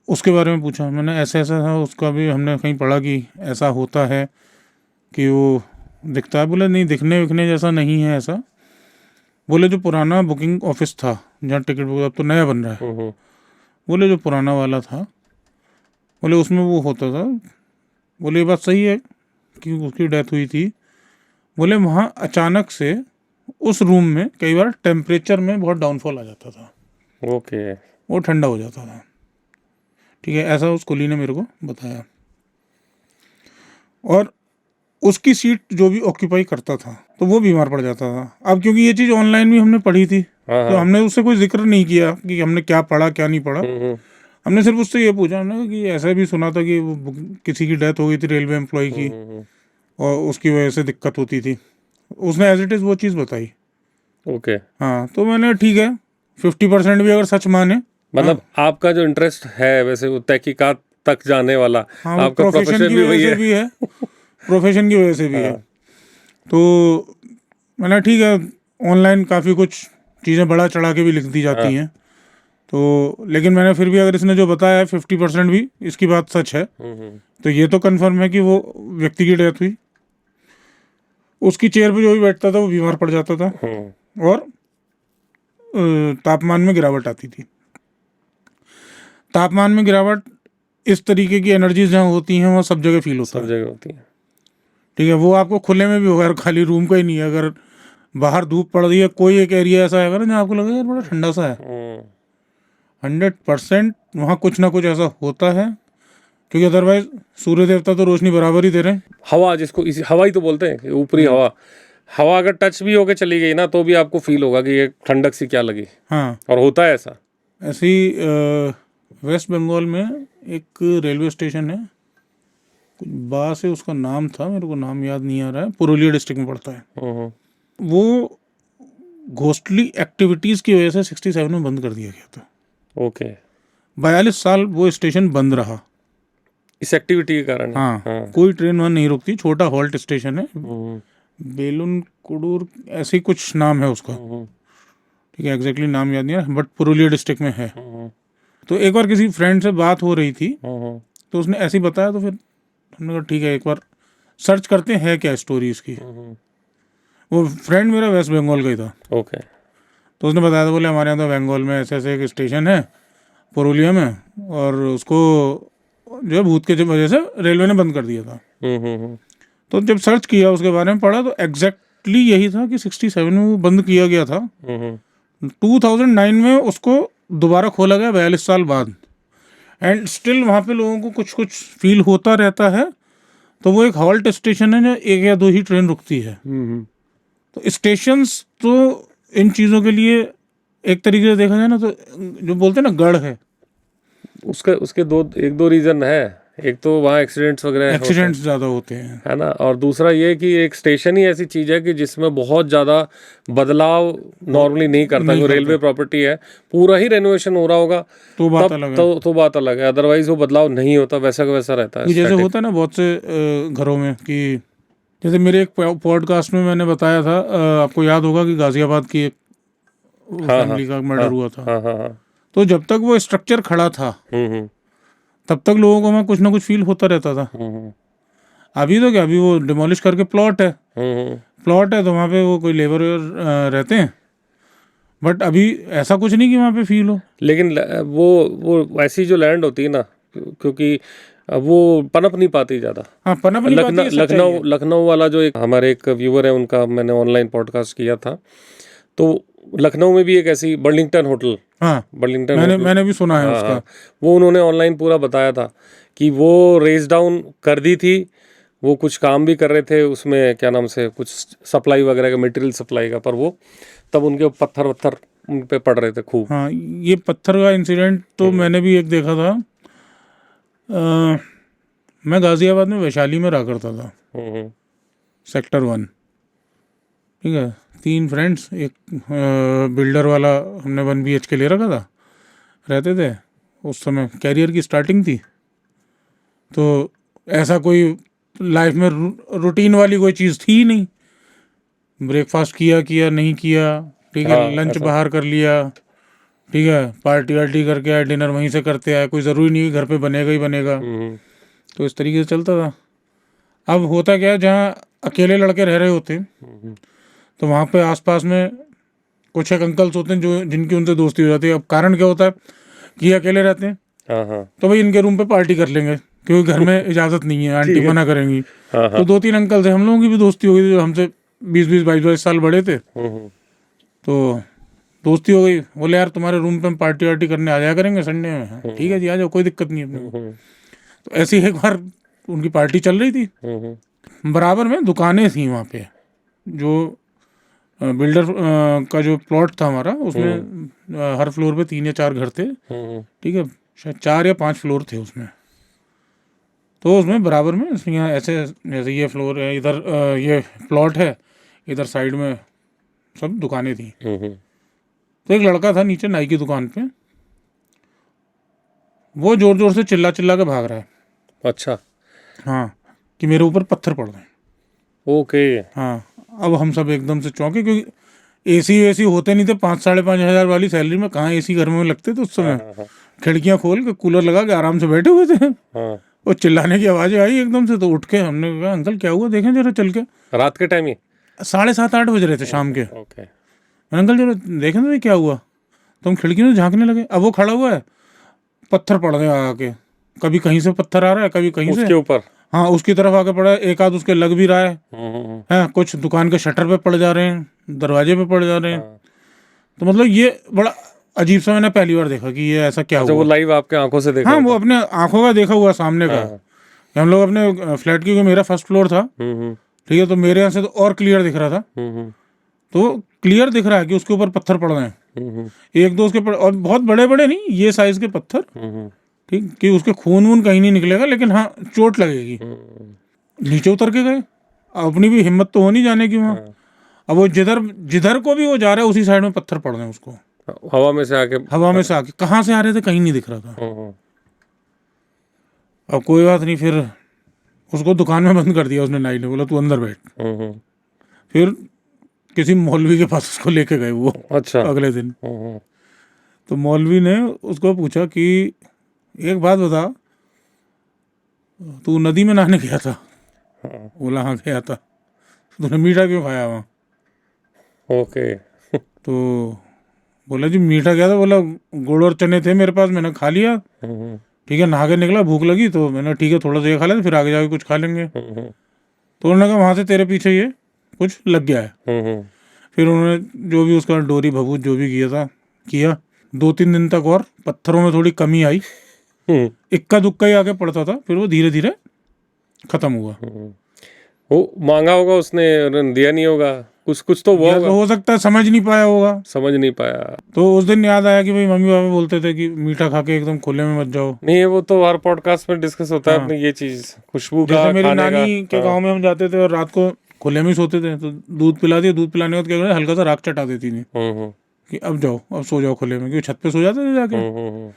उसके बारे में पूछा मैंने, ऐसा ऐसा था उसका भी, हमने कहीं पढ़ा कि ऐसा होता है कि वो दिखता है। बोले नहीं दिखने विखने जैसा नहीं है ऐसा। बोले जो पुराना बुकिंग ऑफिस था जहाँ टिकट बुक, अब तो नया बन रहा है, बोले जो पुराना वाला था, बोले उसमें वो होता था। बोले ये बात सही है कि उसकी डेथ हुई थी। बोले वहाँ अचानक से उस रूम में कई बार टेम्परेचर में बहुत डाउनफॉल आ जाता था, ओके, वो ठंडा हो जाता था। ठीक है, ऐसा उस कुली ने मेरे को बताया। और उसकी सीट जो भी ऑक्यूपाई करता था तो वो बीमार पड़ जाता था। अब क्योंकि ये चीज़ ऑनलाइन भी हमने पढ़ी थी, तो हमने उससे कोई जिक्र नहीं किया कि हमने क्या पढ़ा क्या नहीं पढ़ा। हमने सिर्फ उससे ये पूछा हमने कि ऐसा भी सुना था कि वो किसी की डेथ हो गई थी रेलवे एम्प्लॉय की, और उसकी वजह से दिक्कत होती थी। उसने एज इट इज़ वो चीज़ बताई। ओके। हाँ, तो मैंने ठीक है 50% भी अगर सच माने, मतलब आपका जो इंटरेस्ट है वैसे वो तहकीकात तक जाने वाला, हाँ, आपका प्रोफेशन की वजह से भी है, प्रोफेशन की वजह से भी है। तो मैंने ठीक है, ऑनलाइन काफ़ी कुछ चीज़ें बढ़ा चढ़ा के भी लिख दी जाती हैं, तो लेकिन मैंने फिर भी अगर इसने जो बताया है 50% भी इसकी बात सच है, तो ये तो कंफर्म है कि वो व्यक्ति की डेथ हुई। उसकी चेयर पे जो भी बैठता था वो बीमार पड़ जाता था, और तापमान में गिरावट आती थी। तापमान में गिरावट इस तरीके की एनर्जीज जहाँ होती हैं वहाँ सब जगह फील होता है। सब जगह होती है। ठीक है, वो आपको खुले में भी होगा, खाली रूम का ही नहीं है। अगर बाहर धूप पड़ रही है, कोई एक एरिया ऐसा है जहाँ आपको लगेगा यार बड़ा ठंडा सा है, 100% वहाँ कुछ ना कुछ ऐसा होता है, क्योंकि अदरवाइज सूर्य देवता तो रोशनी बराबर ही दे रहे हैं। हवा, जिसको इसी हवा ही तो बोलते हैं, ऊपरी हवा, हवा अगर टच भी होके चली गई ना तो भी आपको फील होगा कि ये ठंडक सी क्या लगी। हाँ, और होता है ऐसा। ऐसी वेस्ट बंगाल में एक रेलवे स्टेशन है, कुछ बा से उसका नाम था, मेरे को नाम याद नहीं आ रहा है, पुरुलिया डिस्ट्रिक्ट में पड़ता है। वो घोस्टली एक्टिविटीज़ की वजह से 67 में बंद कर दिया गया था। ओके। 42 साल वो स्टेशन बंद रहा इस एक्टिविटी के कारण। हाँ, कोई ट्रेन वहाँ नहीं रुकती, छोटा हॉल्ट स्टेशन है, बेलुन कुडूर ऐसी कुछ नाम है उसका। ठीक है, एग्जैक्टली नाम याद नहीं है, बट पुरुलिया डिस्ट्रिक्ट में है। तो एक बार किसी फ्रेंड से बात हो रही थी, तो उसने ऐसे ही बताया, तो फिर हमने कहा ठीक है एक बार सर्च करते हैं क्या स्टोरी इसकी। वो फ्रेंड मेरा वेस्ट बंगाल का ही था। ओके। तो उसने बताया था, बोले हमारे यहाँ तो बंगाल में ऐसे ऐसे एक स्टेशन है पुरुलिया में, और उसको जो है भूत के वजह से रेलवे ने बंद कर दिया था। तो जब सर्च किया उसके बारे में पढ़ा तो एग्जैक्टली यही था कि 67 में वो बंद किया गया था। 2009 में उसको दोबारा खोला गया 42 साल बाद, एंड स्टिल वहाँ पे लोगों को कुछ कुछ फील होता रहता है। तो वो एक हॉल्ट स्टेशन है जो 1 या 2 ही ट्रेन रुकती है। तो स्टेशंस तो इन चीज़ों के लिए एक तरीके से देखा जाए ना तो जो बोलते हैं ना गढ़ है। उसके उसके एक दो रीजन है। एक तो वहाँ एक्सीडेंट्स वगैरह होते हैं, एक्सीडेंट्स ज़्यादा होते हैं। है ना, और दूसरा ये कि एक स्टेशन ही ऐसी चीज है कि जिसमें बहुत ज्यादा बदलाव नॉर्मली नहीं करता। जो रेलवे प्रॉपर्टी है पूरा ही रेनोवेशन हो रहा होगा तो बात तब अलग है। तो बात अलग है, अदरवाइज वो बदलाव नहीं होता, वैसा का वैसा रहता है। कि जैसे होता है ना बहुत से घरों में कि जैसे मेरे एक पॉडकास्ट में मैंने बताया था, आपको याद होगा कि गाजियाबाद की एक फैमिली का मर्डर हुआ था। हाँ हाँ हाँ। तो जब तक वो स्ट्रक्चर खड़ा था तब तक लोगों को वहाँ कुछ ना कुछ फील होता रहता था। अभी तो क्या, अभी वो डिमोलिश करके प्लॉट है तो वहाँ पे वो कोई लेबर रहते हैं, बट अभी ऐसा कुछ नहीं कि वहाँ पे फील हो। लेकिन वो ऐसी जो लैंड होती है ना, क्योंकि वो पनप नहीं पाती ज्यादा। हाँ, पनप नहीं पाती है, सच्चाई है। लखनऊ वाला जो एक हमारे एक व्यूअर है, उनका मैंने ऑनलाइन पॉडकास्ट किया था, तो लखनऊ में भी एक ऐसी बर्लिंगटन होटल, हाँ, बर्लिंगटन मैंने भी सुना है उसका। वो उन्होंने ऑनलाइन पूरा बताया था कि वो रेज डाउन कर दी थी। वो कुछ काम भी कर रहे थे उसमें, क्या नाम से, कुछ सप्लाई वगैरह का, मटेरियल सप्लाई का, पर वो तब उनके पत्थर वत्थर उन पे पड़ रहे थे खूब। हाँ, ये पत्थर का इंसिडेंट तो मैंने भी एक देखा था। मैं गाजियाबाद में वैशाली में रहा करता था, सेक्टर 1। ठीक है, 3 फ्रेंड्स, एक बिल्डर वाला हमने 1 BHK ले रखा था, रहते थे। उस समय कैरियर की स्टार्टिंग थी, तो ऐसा कोई लाइफ में रूटीन वाली कोई चीज़ थी ही नहीं। ब्रेकफास्ट किया नहीं किया, ठीक है, लंच बाहर कर लिया, ठीक है, पार्टी वार्टी करके आए, डिनर वहीं से करते आए, कोई ज़रूरी नहीं कि घर पे बनेगा ही बनेगा। तो इस तरीके से चलता था। अब होता क्या है, जहाँ अकेले लड़के रह रहे होते हैं तो वहाँ पे आसपास में कुछ एक अंकल्स होते हैं जो जिनकी उनसे दोस्ती हो जाती है। अब कारण क्या होता है कि ये अकेले रहते हैं, तो भाई इनके रूम पे पार्टी कर लेंगे, क्योंकि घर में इजाज़त नहीं है, आंटी मना करेंगी। तो 2-3 अंकल थे, हम लोगों की भी दोस्ती हो गई थी, जो हमसे 20-20, 22-22 साल बड़े थे। तो दोस्ती हो गई, बोले यार तुम्हारे रूम पे हम पार्टी वार्टी करने आ जाया करेंगे संडे में। ठीक है जी, आ जाओ, कोई दिक्कत नहीं है अपने को। तो ऐसी एक बार उनकी पार्टी चल रही थी, बराबर में दुकानें थी वहाँ पे। जो बिल्डर का जो प्लॉट था हमारा, उसमें हर फ्लोर पे 3 या 4 घर थे। ठीक है, शायद 4 या 5 फ्लोर थे उसमें। तो उसमें बराबर में यहाँ ऐसे, जैसे ये फ्लोर है इधर, ये प्लॉट है इधर, साइड में सब दुकानें थी। तो एक लड़का था नीचे नाई की दुकान पे, वो जोर जोर से चिल्ला चिल्ला के भाग रहा है। अच्छा। हाँ, कि मेरे ऊपर पत्थर पड़ गए। ओके। हाँ, अब हम सब एकदम से चौंके, क्योंकि एसी होते नहीं थे। 5-5.5 हज़ार वाली सैलरी में कहाँ एसी घर में लगते थे उस समय। खिड़कियाँ खोल के कूलर लगा के आराम से बैठे हुए थे। और चिल्लाने की आवाज़ें आई एकदम से, तो उठ के हमने कहा अंकल क्या हुआ, देखें जरा चल के। रात के टाइम ही 7:30-8 बज रहे थे शाम के। ओके। अंकल जरा देखें तो ये क्या हुआ। तो हम खिड़की में झांकने लगे, अब वो खड़ा हुआ है, पत्थर पड़ गए आके, कभी कहीं से पत्थर आ रहा है, कभी कहीं से उसके ऊपर। हाँ, उसकी तरफ आके पड़ा है, एक आध उसके लग भी रहा है, कुछ दुकान के शटर पे पड़ जा रहे हैं, दरवाजे पे पड़ जा रहे हैं। तो मतलब ये बड़ा अजीब सा मैंने पहली बार देखा कि ये ऐसा क्या हुआ। वो लाइव आपके आंखों से देखा? हाँ, वो अपने आंखों का देखा हुआ सामने का। हम लोग अपने फ्लैट की, मेरा फर्स्ट फ्लोर था, ठीक है, तो मेरे यहाँ से तो और क्लियर दिख रहा था। तो क्लियर दिख रहा है कि उसके ऊपर पत्थर पड़ रहे हैं, 1-2 उसके और बहुत बड़े बड़े नहीं, ये साइज के पत्थर। ठीक, कि उसके खून वून कहीं नहीं निकलेगा, लेकिन हाँ चोट लगेगी। नीचे उतर के गए, अपनी भी हिम्मत तो हो नहीं जाने की वहाँ। अब वो जिधर को भी वो जा रहा है उसी साइड में पत्थर पड़ रहे हैं उसको, हवा में से आके कहाँ से आ रहे थे कहीं नहीं दिख रहा था। अब कोई बात नहीं, फिर उसको दुकान में बंद कर दिया उसने, नाई ने बोला तू अंदर बैठ। फिर किसी मौलवी के पास उसको लेके गए वो। अच्छा। अगले दिन तो मौलवी ने उसको पूछा कि एक बात बता, तू नदी में नहाने गया था? बोला हाँ गया था। तूने मीठा क्यों खाया वहाँ? ओके। तो बोला जी मीठा क्या था, बोला गुड़ और चने थे मेरे पास, मैंने खा लिया। ठीक है, नहा के निकला, भूख लगी तो मैंने ठीक है थोड़ा सा ये खा लिया, फिर आगे जाके कुछ खा लेंगे। तो उन्होंने कहा वहाँ से तेरे पीछे ये कुछ लग गया है। फिर उन्होंने जो भी उसका डोरी भभूत जो भी किया 2-3 दिन तक, और पत्थरों में थोड़ी कमी आई, इक्का दुक्का ही आगे पड़ता था, फिर वो धीरे धीरे खत्म हुआ। वो मांगा होगा उसने, उन्होंने दिया नहीं होगा, कुछ कुछ तो हुआ या होगा, तो हो सकता है समझ नहीं पाया होगा। समझ नहीं पाया। तो उस दिन याद आया कि भाई मम्मी पापा बोलते थे कि मीठा खा के एकदम खुले में मत जाओ। नहीं, वो तो हर पॉडकास्ट में डिस्कस होता है हाँ। अपनी ये चीज, खुशबू जैसे का, मेरी खाने का। नानी के हाँ। गांव में हम जाते थे और रात को खुले में ही सोते थे, तो दूध पिला दिया, दूध पिलाने के बाद क्या करते, हल्का सा राख चटा देती थी हम्म कि अब जाओ, अब सो जाओ खुले में, क्योंकि छत पे सो जाते थे जाके। हम्म।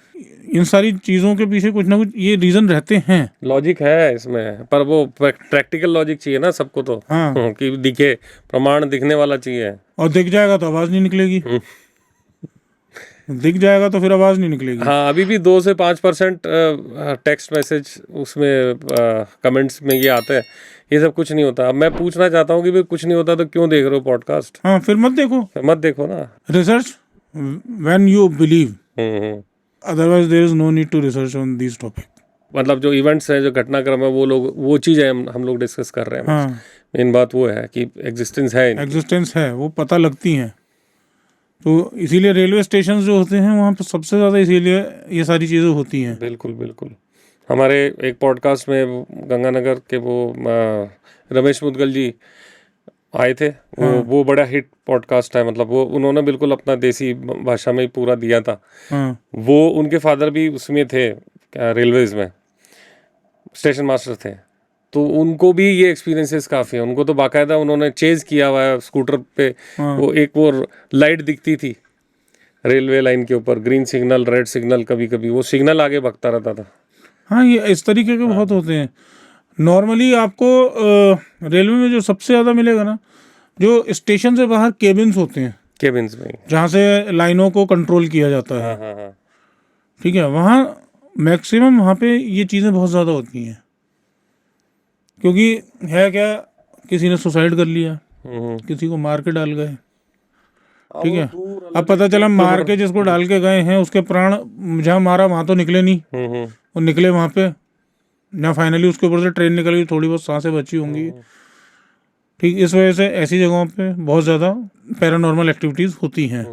इन सारी चीज़ों के पीछे कुछ ना कुछ ये रीज़न रहते हैं। लॉजिक है इसमें, पर वो प्रैक्टिकल लॉजिक चाहिए ना सबको तो। हाँ। कि दिखे, प्रमाण दिखने वाला चाहिए। और दिख जाएगा तो आवाज़ नहीं निकलेगी, दिख जाएगा तो फिर आवाज़ नहीं निकलेगी। हाँ, अभी भी 2 से 5% टेक्स्ट मैसेज उसमें कमेंट्स में ये आते हैं, ये सब कुछ नहीं होता। अब मैं पूछना चाहता हूँ कि भाई कुछ नहीं होता तो क्यों देख रहे हो पॉडकास्ट? हाँ, फिर मत देखो। मत देखो ना। Research when you believe, hmm. Otherwise there is no need to research on this topic. मतलब जो इवेंट्स हैं, जो घटनाक्रम है, वो लोग, वो चीज़ें हम लोग डिस्कस कर रहे हैं। हाँ, मेन बात वो है कि एग्जिस्टेंस है इनकी। एग्जिस्टेंस है, वो पता लगती हैं। तो इसीलिए रेलवे स्टेशन जो होते हैं वहाँ पर सबसे ज़्यादा इसीलिए ये सारी चीज़ें होती हैं। बिल्कुल बिल्कुल। हमारे एक पॉडकास्ट में गंगानगर के वो रमेश मुदगल जी आए थे। वो बड़ा हिट पॉडकास्ट है, मतलब वो उन्होंने बिल्कुल अपना देसी भाषा में ही पूरा दिया था। हाँ, वो उनके फादर भी उसमें थे, क्या, रेलवेज में स्टेशन मास्टर थे। तो उनको भी ये एक्सपीरियंसेस काफ़ी है। उनको तो बाकायदा उन्होंने चेज किया हुआ है स्कूटर पे। हाँ। वो लाइट दिखती थी रेलवे लाइन के ऊपर, ग्रीन सिग्नल, रेड सिग्नल, कभी कभी वो सिग्नल आगे भगता रहता था। हाँ, ये इस तरीके के बहुत होते हैं। नॉर्मली आपको रेलवे में जो सबसे ज़्यादा मिलेगा ना, जो स्टेशन से बाहर केबिन्स होते हैं, केबिन्स में। जहाँ से लाइनों को कंट्रोल किया जाता है। हाँ हाँ हाँ। ठीक है, वहाँ मैक्सिमम वहाँ पे ये चीज़ें बहुत ज़्यादा होती हैं। क्योंकि है क्या, किसी ने सुसाइड कर लिया, किसी को मार के डाल गए, ठीक है। अब पता चला मार के जिसको डाल के गए हैं उसके प्राण जहाँ मारा वहाँ तो निकले नहीं, वो निकले वहाँ पे जहाँ फाइनली उसके ऊपर से ट्रेन निकल गई, थोड़ी बहुत सांसें बची होंगी। ठीक, इस वजह से ऐसी जगहों पे बहुत ज़्यादा पैरानॉर्मल एक्टिविटीज़ होती हैं।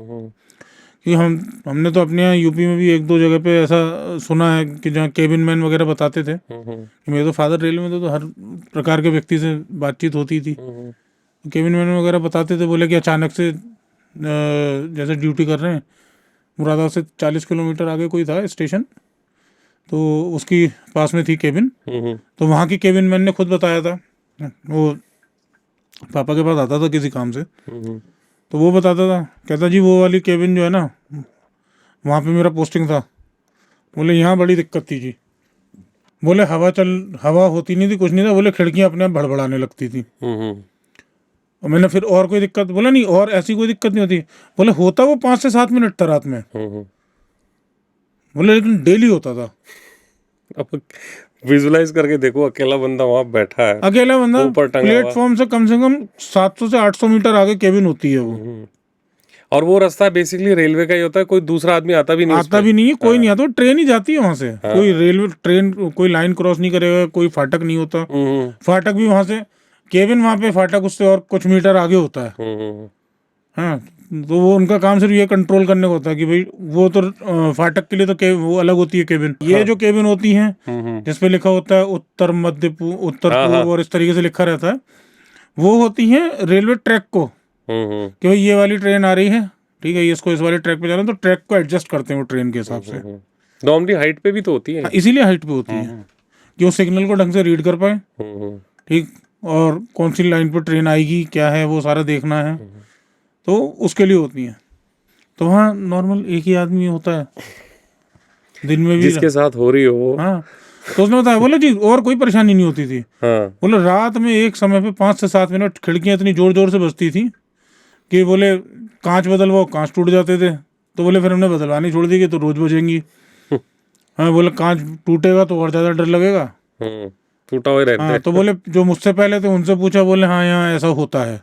क्योंकि हमने तो अपने यहाँ यूपी में भी एक दो जगह पे ऐसा सुना है कि जहाँ केबिन मैन वगैरह बताते थे कि मेरे तो फादर रेलवे में तो हर प्रकार के व्यक्ति से बातचीत होती थी। केबिन मैन वगैरह बताते थे, बोले कि अचानक से जैसे ड्यूटी कर रहे हैं, मुरादाबाद से 40 किलोमीटर आगे कोई था स्टेशन, तो उसकी पास में थी केबिन। तो वहाँ की केबिन मैन ने खुद बताया था, वो पापा के पास आता था किसी काम से, तो वो बताता था, कहता जी वो वाली केबिन जो है ना, वहाँ पे मेरा पोस्टिंग था। बोले यहाँ बड़ी दिक्कत थी जी, बोले हवा होती नहीं थी, कुछ नहीं था, बोले खिड़कियाँ अपने आप भड़बड़ाने लगती थी। और मैंने फिर और कोई दिक्कत, बोला नहीं और ऐसी कोई दिक्कत नहीं होती। बोले होता वो 5 से 7 मिनट था रात में, बोले लेकिन डेली होता था। अब विजुलाइज करके देखो, अकेला बंदा वहां बैठा है, अकेला बंदा, ऊपर टंगा हुआ। प्लेटफॉर्म से कम 700 से 800 मीटर आगे केबिन होती है वो। और वो रास्ता बेसिकली रेलवे का ही होता है, कोई दूसरा आदमी आता भी नहीं आता भी नहीं है, कोई नहीं आता, ट्रेन ही जाती है वहां से। कोई रेलवे ट्रेन कोई लाइन क्रॉस नहीं करेगा, कोई फाटक नहीं होता। फाटक भी वहां से, केबिन वहां पे, फाटक उससे और कुछ मीटर आगे होता है। हाँ, तो वो उनका काम सिर्फ ये कंट्रोल करने का होता है कि भाई वो तो फाटक के लिए तो वो अलग होती है केबिन। ये जो केबिन होती हैं जिसपे लिखा होता है उत्तर मध्य उत्तर पूर्व और इस तरीके से लिखा रहता है, वो होती हैं रेलवे ट्रैक को, कि भाई ये वाली ट्रेन आ रही है, ठीक है, इसको इस वाले ट्रैक पे जाना है, तो ट्रैक को एडजस्ट करते हैं वो ट्रेन के हिसाब से। नॉर्मली हाइट पे भी तो होती है, इसीलिए हाइट पे होती है कि वो सिग्नल को ढंग से रीड कर पाए, ठीक, और कौन सी लाइन पर ट्रेन आएगी, क्या है, वो सारा देखना है, तो उसके लिए होती है। तो वहाँ नॉर्मल एक ही आदमी होता है दिन में भी, जिसके साथ हो रही हो। हाँ, तो उसने बताया, बोले जी और कोई परेशानी नहीं होती थी। हाँ। बोले रात में एक समय पे 5 से 7 मिनट खिड़कियाँ इतनी जोर जोर से बजती थी कि बोले कांच बदलवाओ, कांच टूट जाते थे। तो बोले फिर हमने बदलवानी छोड़ दी कि तो रोज बजेंगी। हाँ, बोले कांच टूटेगा तो और ज़्यादा डर लगेगा, टूटा हुआ रहता है। हाँ, तो बोले जो मुझसे पहले थे उनसे पूछा, बोले हाँ यहाँ ऐसा होता है,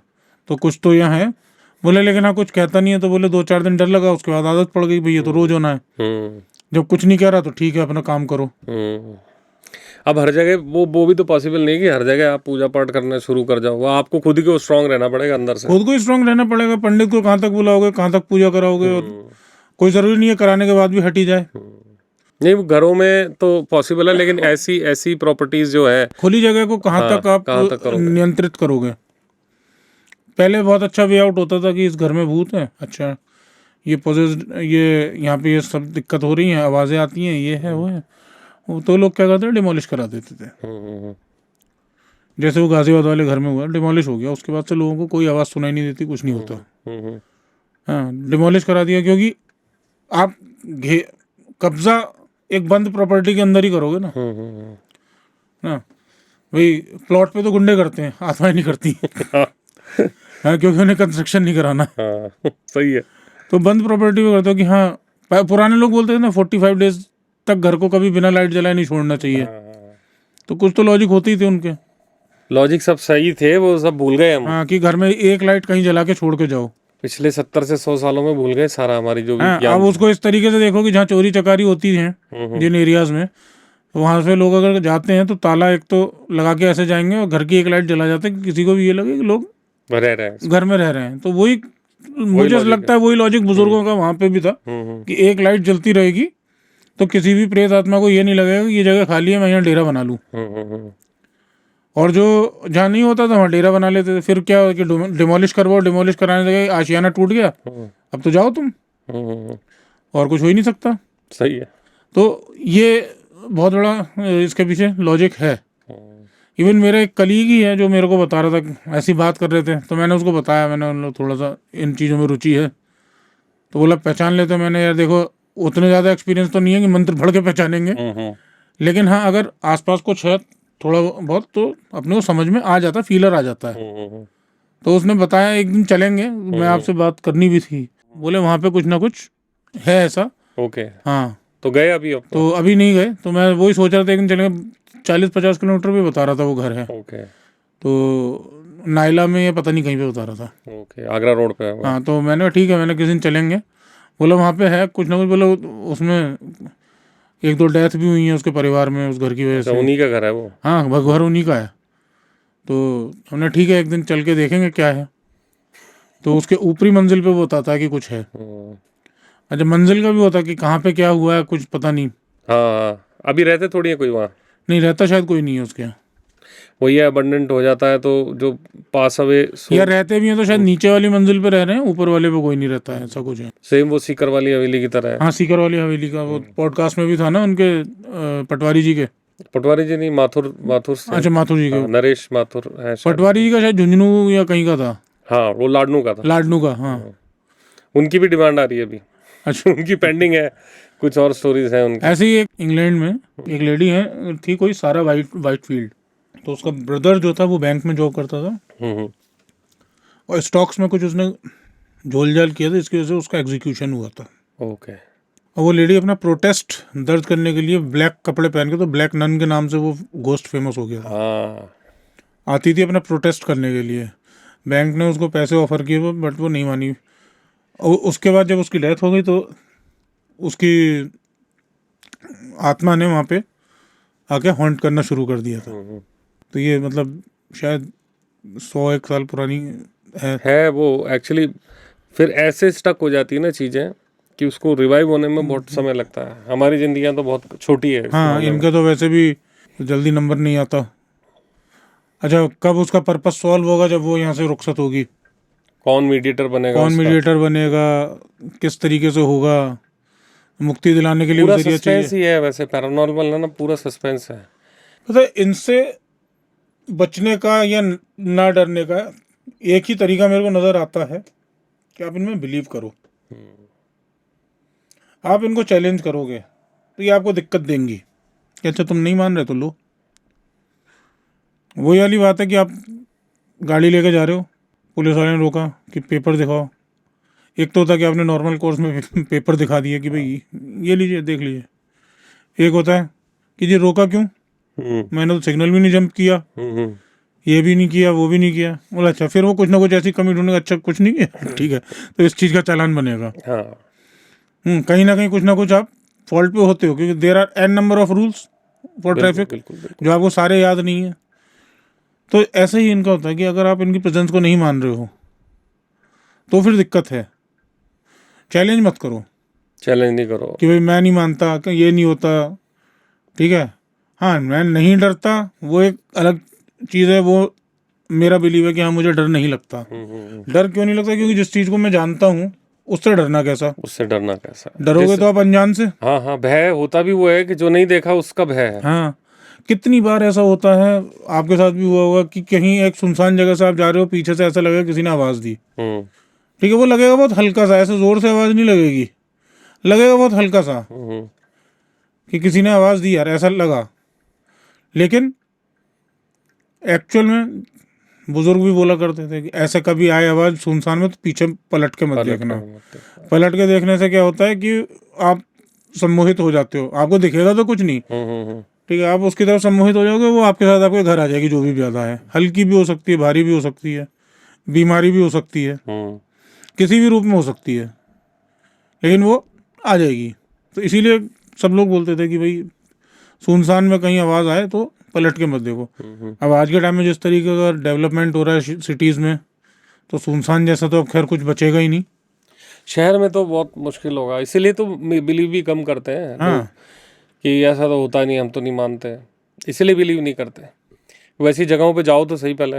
तो कुछ तो यहाँ है। बोले लेकिन हाँ कुछ कहता नहीं है। तो बोले 2-4 दिन डर लगा, उसके बाद आदत पड़ गई, भैया तो रोज होना है। जब कुछ नहीं कह रहा तो ठीक है, अपना काम करो। अब हर जगह वो भी तो पॉसिबल नहीं कि हर जगह आप पूजा पाठ करना शुरू कर जाओ। आप खुद ही को स्ट्रांग रहना पड़ेगा अंदर से, खुद को स्ट्रांग रहना पड़ेगा। पंडित को कहाँ तक बुलाओगे, कहाँ तक पूजा कराओगे, और कोई ज़रूरी नहीं है कराने के बाद भी हटी जाए। नहीं, वो घरों में तो पॉसिबल है, लेकिन ऐसी ऐसी प्रॉपर्टीज जो है, खुली जगह को कहाँ हाँ, तक आप कहाँ तक करोगे? नियंत्रित करोगे? पहले बहुत अच्छा वे आउट होता था कि इस घर में भूत है, अच्छा ये ये यहाँ पे ये सब दिक्कत हो रही है, आवाज़ें आती हैं, ये है वो है, तो लोग क्या करते हैं, डिमोलिश करा देते थे। जैसे वो गाजियाबाद वाले घर में हुआ, डिमोलिश हो गया, उसके बाद से लोगों को कोई आवाज़ सुनाई नहीं देती, कुछ नहीं होता। हाँ, डिमोलिश करा दिया, क्योंकि आप कब्जा एक बंद प्रॉपर्टी के अंदर ही करोगे ना। हाँ भाई, प्लॉट पे तो गुंडे करते हैं, आत्माएं नहीं करती। हाँ, क्योंकि उन्हें कंस्ट्रक्शन नहीं कराना। सही है। तो बंद प्रॉपर्टी में करते हो कि हाँ, पुराने लोग बोलते थे ना 45 डेज तक घर को कभी बिना लाइट जलाए नहीं छोड़ना चाहिए। तो कुछ तो लॉजिक होती ही थे उनके। लॉजिक सब सही थे, वो सब भूल गए हम। हाँ, कि घर में एक लाइट कहीं जला के छोड़ के जाओ। पिछले 70 से 100 सालों में भूल गए सारा, हमारी जो हाँ, विज्ञान। अब उसको इस तरीके से देखो कि जहाँ चोरी चकारी होती है जिन एरियाज में, तो वहाँ से लोग अगर जाते हैं तो ताला एक तो लगा के ऐसे जाएंगे और घर की एक लाइट जला जाते हैं कि किसी को भी ये लगे कि लोग रह रहे हैं। घर में रह रहे हैं। तो वही मुझे लगता है वही लॉजिक बुजुर्गों का वहाँ पे भी था कि एक लाइट जलती रहेगी तो किसी भी प्रेत आत्मा को ये नहीं लगेगा कि ये जगह खाली है, मैं यहाँ डेरा बना लूँ। और जो जहाँ नहीं होता था वहाँ डेरा बना लेते थे। फिर क्या कि डिमोलिश करवाओ, डिमोलिश कराने लगे, आशियाना टूट गया, अब तो जाओ तुम, और कुछ हो ही नहीं सकता। सही है। तो ये बहुत बड़ा इसके पीछे लॉजिक है। इवन मेरा एक कलीग ही है जो मेरे को बता रहा था, ऐसी बात कर रहे थे, तो मैंने उसको बताया, मैंने उन लोग थोड़ा सा इन चीज़ों में रुचि है, तो बोला पहचान लेते। मैंने यार देखो, उतने ज़्यादा एक्सपीरियंस तो नहीं है कि मंत्र पढ़ के पहचानेंगे, लेकिन हाँ अगर आसपास कुछ है थोड़ा बहुत तो अपने को समझ में आ जाता, फीलर आ जाता है। तो उसने बताया एक दिन चलेंगे, मैं आपसे बात करनी भी थी, बोले वहाँ पे कुछ ना कुछ है ऐसा। ओके। हाँ, तो गए अभी? अब तो अभी नहीं गए, तो मैं वही सोच रहा था एक दिन चलेंगे। 40-50 किलोमीटर भी बता रहा था वो घर है। ओके। तो नाइला में या पता नहीं कहीं पे बता रहा था। ओके, आगरा रोड पे है वो। हाँ, तो मैंने कहा ठीक है, मैंने किसी दिन चलेंगे। बोला वहाँ पे है कुछ ना कुछ, बोला उसमें 1-2 डेथ भी हुई है उसके परिवार में उस घर की वजह से। उन्हीं का घर है वो? हाँ, घर उन्हीं का है। तो हमने ठीक है एक दिन चल के देखेंगे क्या है। तो उसके ऊपरी मंजिल पे वो बताता है कि कुछ है। अच्छा, मंजिल का भी होता कि कहाँ पे क्या हुआ है कुछ पता नहीं। हाँ, अभी रहते थोड़ी है कोई वहाँ? नहीं रहता, शायद कोई नहीं है उसके यहाँ। वो ये अबंडेंट हो जाता है तो जो पास अवे या रहते भी हैं तो शायद नीचे वाली मंजिल पे रह रहे हैं, ऊपर वाले पे कोई नहीं रहता है, ऐसा कुछ है। सेम वो सीकर वाली हवेली की तरह है। हाँ, सीकर वाली हवेली का वो पॉडकास्ट में भी था ना उनके, पटवारी जी के। पटवारी जी नहीं, माथुर से। अच्छा, माथुर जी के। नरेश माथुर है शायद। पटवारी जी का शायद झुंझुनू या कहीं का था। हाँ, वो लाडनू का था। लाडनू का, हाँ। उनकी भी डिमांड आ रही है अभी। अच्छा, उनकी पेंडिंग है, कुछ और स्टोरीज हैं उनकी। ऐसे ही एक इंग्लैंड में एक लेडी है थी कोई, सारा वाइट फील्ड। तो उसका ब्रदर जो था वो बैंक में जॉब करता था और स्टॉक्स में कुछ उसने झोल झाल किया था, इसकी वजह से उसका एग्जीक्यूशन हुआ था। ओके। और वो लेडी अपना प्रोटेस्ट दर्ज करने के लिए ब्लैक कपड़े पहन के, तो ब्लैक नन के नाम से वो गोस्ट फेमस हो गया था। हाँ, आती थी अपना प्रोटेस्ट करने के लिए। बैंक ने उसको पैसे ऑफर किए बट वो नहीं मानी। और उसके बाद जब उसकी डेथ हो गई तो उसकी आत्मा ने वहाँ पे आके हॉन्ट करना शुरू कर दिया था। तो ये मतलब शायद 100-1 साल पुरानी है वो एक्चुअली। फिर ऐसे स्टक हो जाती है ना चीज़ें कि उसको रिवाइव होने में बहुत समय लगता है। हमारी जिंदगियां तो बहुत छोटी है। हाँ, इनका तो वैसे भी जल्दी नंबर नहीं आता। अच्छा, कब उसका पर्पस सॉल्व होगा? जब वो यहाँ से रुखसत होगी। कौन मीडिएटर बनेगा? कौन मीडिएटर बनेगा, किस तरीके से होगा, मुक्ति दिलाने के लिए पूरा जरिया सस्पेंस चाहिए। ही है वैसे, पैरानॉर्मल ना पूरा सस्पेंस है। पता है, इनसे बचने का या ना डरने का एक ही तरीका मेरे को नज़र आता है कि आप इनमें बिलीव करो। आप इनको चैलेंज करोगे तो ये आपको दिक्कत देंगी कि अच्छा तुम नहीं मान रहे तो लो। वही वाली बात है कि आप गाड़ी लेके जा रहे हो, पुलिस वाले ने रोका कि पेपर दिखाओ। एक तो होता है कि आपने नॉर्मल कोर्स में पेपर दिखा दिया कि भाई ये लीजिए देख लीजिए। एक होता है कि जी रोका क्यों, मैंने तो सिग्नल भी नहीं जंप किया, ये भी नहीं किया, वो भी नहीं किया। बोला अच्छा, फिर वो कुछ ना कुछ ऐसी कमी ढूंढेगा, अच्छा कुछ नहीं किया, ठीक है, तो इस चीज़ का चालान बनेगा। कहीं ना कहीं कुछ ना कुछ आप फॉल्ट पे होते हो, क्योंकि there are an number of rules for traffic जो आपको सारे याद नहीं है। तो ऐसे ही इनका होता है कि अगर आप इनकी प्रेजेंस को नहीं मान रहे हो तो फिर दिक्कत है। चैलेंज मत करो, चैलेंज नहीं करो। कि भाई मैं नहीं मानता कि ये नहीं होता, ठीक है। हाँ, मैं नहीं डरता, वो एक अलग चीज़ है। वो मेरा बिलीव है कि हाँ, मुझे डर नहीं लगता। डर क्यों नहीं लगता? क्योंकि जिस चीज़ को मैं जानता हूँ उससे डरना कैसा? उससे डरना कैसा? डरोगे तो आप अनजान से। हाँ हाँ, भय होता भी वो है कि जो नहीं देखा उसका भय है। हाँ, कितनी बार ऐसा होता है, आपके साथ भी हुआ होगा कि कहीं एक सुनसान जगह से आप जा रहे हो, पीछे से ऐसा लगेगा किसी ने आवाज़ दी, हम्म ठीक है। वो लगेगा बहुत हल्का सा, ऐसे जोर से आवाज़ नहीं लगेगी, लगेगा बहुत हल्का सा हम्म कि किसी ने आवाज़ दी यार, ऐसा लगा। लेकिन एक्चुअल में बुजुर्ग भी बोला करते थे कि ऐसे कभी आए आवाज़ सुनसान में तो पीछे पलट के मत पलट देखना। कर मत देखो। पलट के देखने से क्या होता है कि आप सम्मोहित हो जाते हो। आपको दिखेगा तो कुछ नहीं, ठीक है, आप उसकी तरफ सम्मोहित हो जाओगे, वो आपके साथ आपके घर आ जाएगी, जो भी ज्यादा है, हल्की भी हो सकती है, भारी भी हो सकती है, बीमारी भी हो सकती है, किसी भी रूप में हो सकती है, लेकिन वो आ जाएगी। तो इसीलिए सब लोग बोलते थे कि भाई सुनसान में कहीं आवाज़ आए तो पलट के मत देखो। अब आज के टाइम में जिस तरीके का डेवलपमेंट हो रहा है सिटीज़ में, तो सुनसान जैसा तो अब खैर कुछ बचेगा ही नहीं। शहर में तो बहुत मुश्किल होगा, इसीलिए तो बिलीव भी कम करते हैं लोग हाँ, कि ऐसा तो होता नहीं, हम तो नहीं मानते, इसीलिए बिलीव नहीं करते। वैसी जगहों पे जाओ तो सही पहले।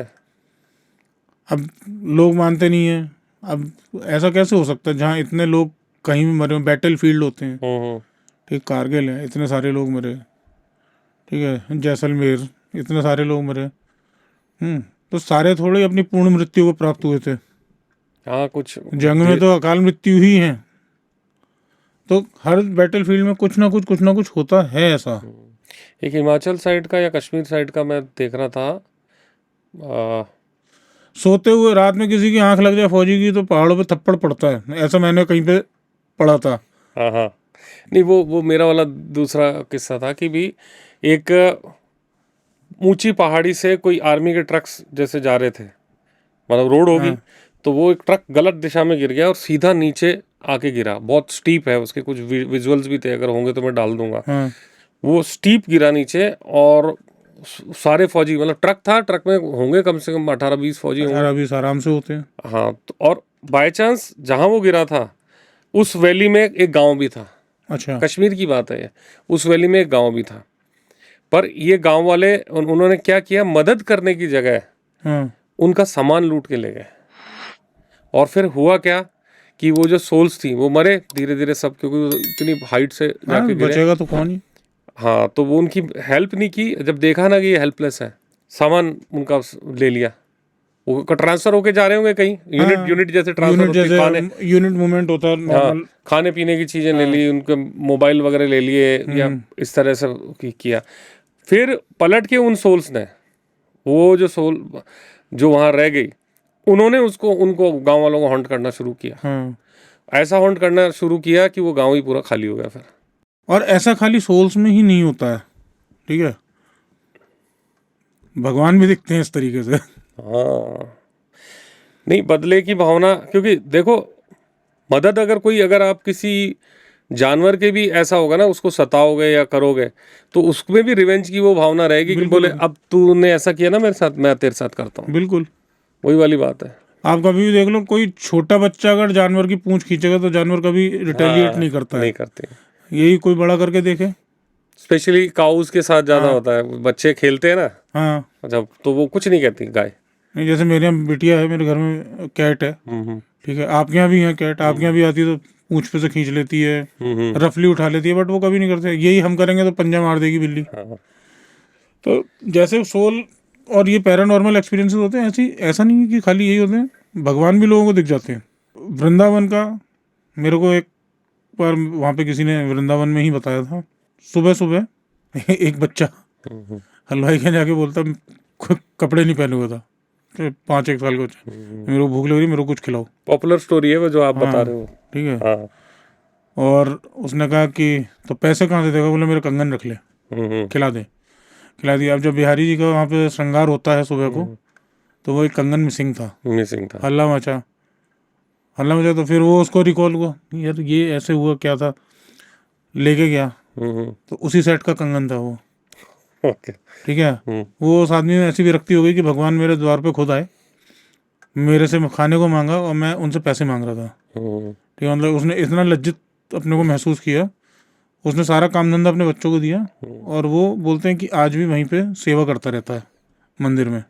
अब लोग मानते नहीं हैं। अब ऐसा कैसे हो सकता है जहाँ इतने लोग कहीं भी मरे, बैटल फील्ड होते हैं, ठीक, कारगिल है, इतने सारे लोग मरे, ठीक है, जैसलमेर, इतने सारे लोग मरे। तो सारे थोड़े अपनी पूर्ण मृत्यु को प्राप्त हुए थे। हाँ, कुछ जंग में तो अकाल मृत्यु ही है। तो हर बैटल फील्ड में कुछ ना कुछ होता है ऐसा। एक हिमाचल साइड का या कश्मीर साइड का मैं देख रहा था। आ, सोते हुए रात में किसी की आंख लग जाए फौजी की तो पहाड़ों पे थप्पड़ पड़ता है, ऐसा मैंने कहीं पे पढ़ा था। हाँ हाँ, नहीं वो मेरा वाला दूसरा किस्सा था कि भी एक ऊंची पहाड़ी से कोई आर्मी के ट्रक्स जैसे जा रहे थे, मतलब रोड होगी, हाँ, तो वो एक ट्रक गलत दिशा में गिर गया और सीधा नीचे आके गिरा। बहुत स्टीप है, उसके कुछ विजुअल्स भी थे, अगर होंगे तो मैं डाल दूंगा। हाँ, वो स्टीप गिरा नीचे और सारे फौजी, मतलब ट्रक था, ट्रक में होंगे कम से कम 18-20 फौजी होंगे। 18-20 आराम से होते हैं। हाँ, तो और बाय चांस जहाँ वो गिरा था उस वैली में एक गांव भी था। अच्छा। कश्मीर की बात है ये। उस वैली में एक गांव भी था, पर ये गांव वाले उन्होंने क्या किया, मदद करने की जगह हाँ, उनका सामान लूट के ले गए। और फिर हुआ क्या कि वो जो सोल्स थी वो मरे धीरे धीरे सब, क्योंकि वो इतनी हाइट से हाँ, जाके गिरे। बचेगा तो कौन ही। हाँ, तो वो उनकी हेल्प नहीं की। जब देखा ना कि ये हेल्पलेस है, सामान उनका ले लिया। वो ट्रांसफर होके जा रहे होंगे कहीं, हाँ, यूनिट जैसे ट्रांसफर यूनिट होती है, खाने, जैसे यूनिट मूवमेंट होता है हाँ, नॉर्मल। खाने पीने की चीज़ें ले हाँ, ली, उनके मोबाइल वगैरह ले लिए, या इस तरह से किया। फिर पलट के उन सोल्स ने, वो जो सोल जो वहाँ रह गई, उन्होंने उनको गांव वालों को हॉन्ट करना शुरू किया। हाँ। ऐसा हॉन्ट करना शुरू किया कि वो गांव ही पूरा खाली हो गया फिर। और ऐसा खाली सोल्स में ही नहीं होता है, ठीक है, भगवान भी दिखते हैं इस तरीके से। हाँ, नहीं, बदले की भावना, क्योंकि देखो, मदद अगर आप किसी जानवर के भी ऐसा होगा ना, उसको सताओगे या करोगे, तो उसमें भी रिवेंज की वो भावना रहेगी कि बोले अब तूने ऐसा किया ना मेरे साथ, मैं तेरे साथ करता हूँ। बिल्कुल। वही वाली बात है। आप कभी भी देख लो, कोई छोटा बच्चा अगर जानवर की पूंछ खींचेगा तो जानवर कभी रिटेलिएट नहीं करता है। नहीं करते। यही कोई बड़ा करके देखे। स्पेशली काउस के साथ ज्यादा हाँ, होता है, बच्चे खेलते हैं ना हाँ। जब, तो वो कुछ नहीं कहती गाय। नहीं, जैसे मेरे यहाँ बिटिया है, मेरे घर में कैट है, ठीक है, आपके यहाँ भी है कैट, आपके यहाँ भी आती है तो पूंछ पे से खींच लेती है, रफली उठा लेती है, बट वो कभी नहीं करते। यही हम करेंगे तो पंजा मार देगी बिल्ली। हाँ, तो जैसे सोल और ये पैरानॉर्मल एक्सपीरियंसेस होते हैं, ऐसा नहीं है कि खाली यही होते हैं, भगवान भी लोगों को दिख जाते हैं। वृंदावन का मेरे को एक बार वहाँ पे किसी ने वृंदावन में ही बताया था, सुबह सुबह एक बच्चा हलवाई के जाके बोलता, कपड़े नहीं पहने हुआ था, 5-1 साल का बच्चा, मेरे को भूख लग रही, मेरे को कुछ खिलाओ। पॉपुलर स्टोरी है वो जो आप बता हाँ, रहे हो। ठीक है। हाँ, और उसने कहा कि तो पैसे कहाँ से देगा? बोले मेरे कंगन रख ले, खिला दे। खिला दिया। अब जब बिहारी जी का वहाँ पे श्रृंगार होता है सुबह को, तो वो एक कंगन मिसिंग था। मिसिंग था। हल्ला मचा, हल्ला मचा। तो फिर वो उसको रिकॉल हुआ, यार ये ऐसे हुआ, क्या था, लेके गया, तो उसी सेट का कंगन था वो, ओके। ठीक है। वो उस आदमी में ऐसी विरक्ति हो गई कि भगवान मेरे द्वार पे खुद आए, मेरे से खाने को मांगा और मैं उनसे पैसे मांग रहा था, ठीक है। मतलब उसने इतना लज्जित अपने को महसूस किया। उसने सारा काम धंधा अपने बच्चों को दिया और वो बोलते हैं कि आज भी वहीं पे सेवा करता रहता है मंदिर में।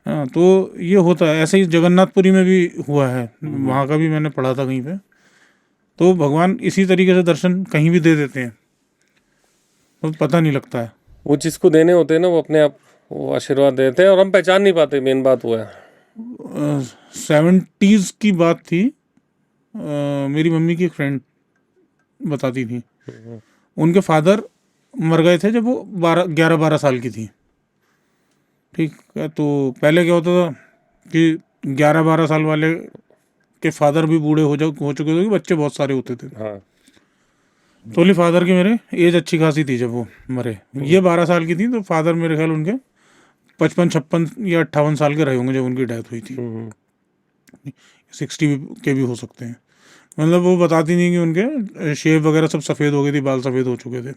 हाँ, तो ये होता है। ऐसे ही जगन्नाथपुरी में भी हुआ है, वहाँ का भी मैंने पढ़ा था कहीं पे। तो भगवान इसी तरीके से दर्शन कहीं भी दे देते हैं, तो पता नहीं लगता है। वो जिसको देने होते हैं ना वो अपने आप वो आशीर्वाद देते हैं और हम पहचान नहीं पाते, मेन बात वो है। 70s की बात थी, मेरी मम्मी की एक फ्रेंड बताती थी, उनके फादर मर गए थे जब वो 11-12 साल की थी। ठीक है, तो पहले क्या होता था कि 11-12 साल वाले के फादर भी बूढ़े हो चुके थे, बच्चे बहुत सारे होते थे। हाँ। तो बोली फादर की मेरे एज अच्छी खासी थी जब वो मरे। ये 12 साल की थी, तो फादर मेरे ख्याल उनके 55-56 या 58 साल के रहे होंगे जब उनकी डेथ हुई थी। 60 के भी हो सकते हैं। मतलब वो बताती नहीं कि उनके शेव वगैरह सब सफ़ेद हो गई थी, बाल सफ़ेद हो चुके थे।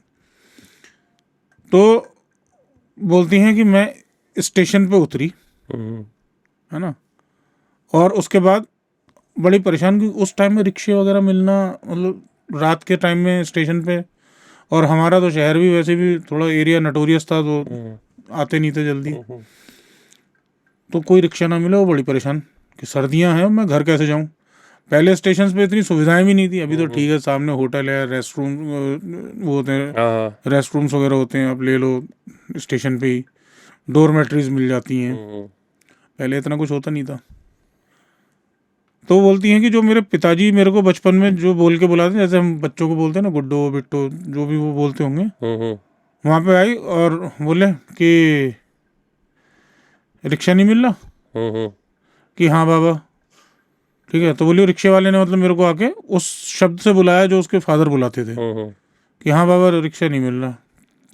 तो बोलती हैं कि मैं स्टेशन पे उतरी, है ना, और उसके बाद बड़ी परेशान, क्योंकि उस टाइम में रिक्शे वगैरह मिलना, मतलब रात के टाइम में स्टेशन पे, और हमारा तो शहर भी वैसे भी थोड़ा एरिया नटोरियस था, तो आते नहीं थे जल्दी। तो कोई रिक्शा ना मिला, वो बड़ी परेशान कि सर्दियां हैं, मैं घर कैसे जाऊं। पहले स्टेशन पे इतनी सुविधाएं भी नहीं थी, अभी तो ठीक है, सामने होटल है, रेस्ट रूम वो होते हैं, रेस्ट रूम्स वगैरह होते हैं, आप ले लो स्टेशन पे ही, डोरमेट्रीज मिल जाती हैं। पहले इतना कुछ होता नहीं था। तो बोलती हैं कि जो मेरे पिताजी मेरे को बचपन में जो बोल के बुलाते हैं, जैसे हम बच्चों को बोलते हैं ना, गुड्डो बिट्टो, जो भी वो बोलते होंगे, वहाँ पे आई और बोले कि रिक्शा नहीं मिल रहा। कि हाँ बाबा, ठीक है। तो बोलिए रिक्शे वाले ने मतलब मेरे को आके उस शब्द से बुलाया जो उसके फादर बुलाते थे, कि हाँ बाबा रिक्शा नहीं मिल रहा।